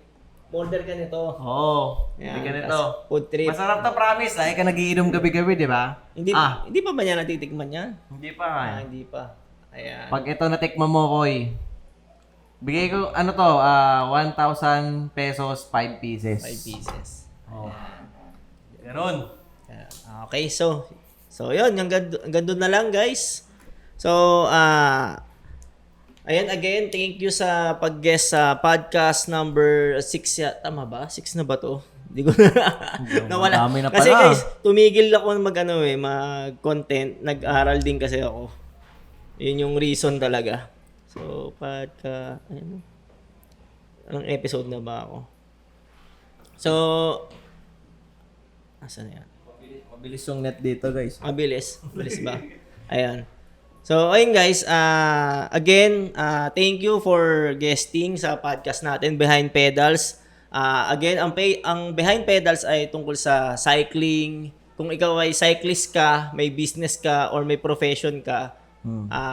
order ka nito. Oo. Hindi ka nito. Food trip. Masarap to, promise. Lagi ka nagiinom gabi-gabi, di ba? Hindi pa ba niya natitikman niya? Hindi pa. Hindi pa. Ayan. Pag ito natikman mo, Koy, bigay ko, 1,000 pesos, 5 pieces. 5 pieces. Oh. Ganon. Okay, so yun, hanggang doon na lang, guys. So, ayan, again, thank you sa pag-guest sa podcast number 6. Tama ba? 6 na ba to? Hindi ko nawala. Dami na pala. Kasi guys, tumigil ako mag-content. Nag-aral din kasi ako. Yun yung reason talaga. So, anong episode na ba ako? So, asan na yan? Mabilis yung net dito, guys. Mabilis ba? Ayan. So, ayun guys, again, thank you for guesting sa podcast natin, Behind Pedals. Again, ang Behind Pedals ay tungkol sa cycling. Kung ikaw ay cyclist ka, may business ka, or may profession ka,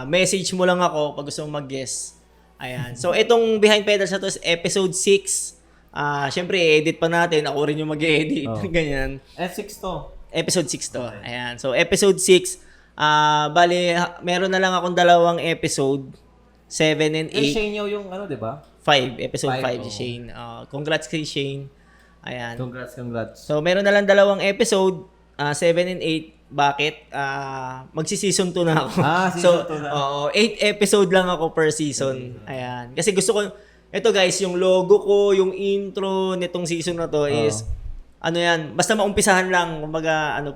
message mo lang ako pag gusto mong mag-guest. Ayan. So, itong Behind Pedals na to is episode 6. Siyempre, edit pa natin. Ako rin yung mag-edit. Ganyan. F6 to. Episode 6 to. Ayan. So, episode 6. Bali, meron na lang akong 2 episode. 7 and 8. Shane yung di ba? 5. Episode 5 si Shane. Congrats kay Shane. Ayan. Congrats. So, meron na lang 2 episode. 7 and 8. Bakit? Magsi-season 2 na ako. Season 2 na. 8 episode lang ako per season. Ayan. Kasi gusto ko, ito guys, yung logo ko, yung intro nitong season na to is, basta maumpisahan lang, kumbaga, ano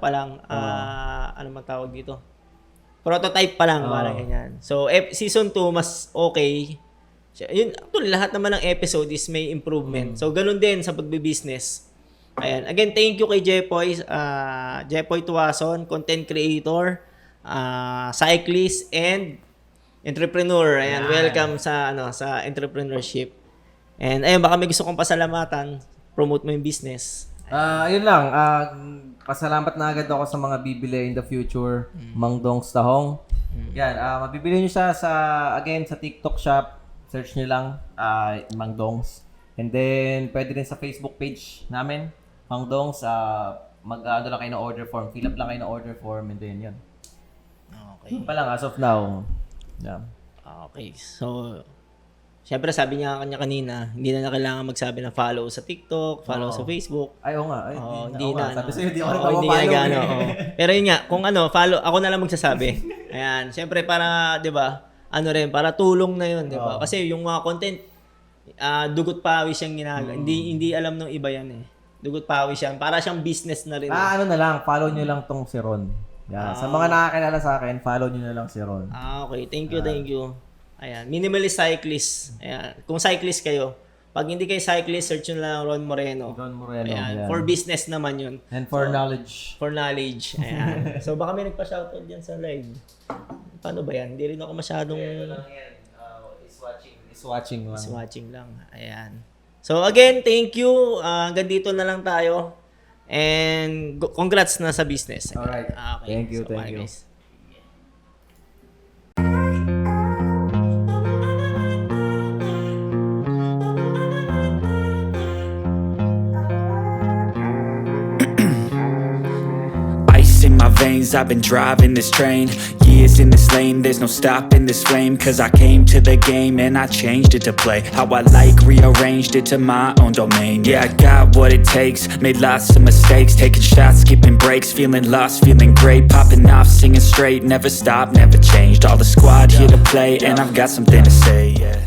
man tawag dito? Prototype pa lang, parang ganyan. So, season 2, mas okay. Yun, actually, lahat naman ng episode is may improvement. So, ganun din sa pagbe-business. Ayan. Again, thank you kay Jeffoy. Jeffoy Tuason, content creator, cyclist, and entrepreneur. Ayan, welcome sa entrepreneurship. And ayun, baka may gusto kong pasalamatan, promote mo yung business. Ayun lang. Pasalamat na agad ako sa mga bibili in the future. Mang Dongs Tahong. Yan, mabibili nyo siya sa TikTok shop. Search nyo lang, Mang Dongs. And then, pwede rin sa Facebook page namin, Mang Dongs. Mag-ano lang kayo ng order form. Fill up lang kayo ng order form, and then yun. Okay. Pa lang, as of now. Yeah. Okay. So, syempre sabi niya kanya kanina, hindi na kailangan magsabi na follow sa TikTok, follow sa Facebook. Ay, oo nga. Ay, hindi na. Sabi sa'yo, hindi ako hindi nagpapapollow. Pero yun nga, kung follow, ako na lang magsasabi. Ayan. Syempre para, di ba, para tulong na yun, di ba? Kasi yung mga content, dugot pawis siyang ginagawa. Hindi alam ng iba yan eh. Dugot pawis yan. Para siyang business na rin. Ano na lang, follow nyo lang tong si Ron. Yan. Sa mga nakakilala sa akin, follow nyo na lang si Ron. Okay. Thank you. Ayan. Minimalist cyclist. Ayan. Kung cyclist kayo, Pag hindi kayo cyclist, search nyo lang Ron Moreno. Ron Moreno. Ayan. yan. For business naman yun. And for knowledge. For knowledge. Ayan. So baka may nagpa-shoutout dyan sa live. Paano ba yan? Hindi rin ako masyadong... Is watching lang. Is watching lang. Ayan. So again, thank you. Hanggang dito na lang tayo. And congrats na sa business. Alright. Okay. Thank you, So, thank you. guys. Ice in my veins, I've been driving this train. Years in this lane, there's no stopping this flame. Cause I came to the game and I changed it to play how I like, rearranged it to my own domain. Yeah, I got what it takes, made lots of mistakes, taking shots, skipping breaks, feeling lost, feeling great, popping off, singing straight, never stopped, never changed. All the squad here to play and I've got something to say, yeah.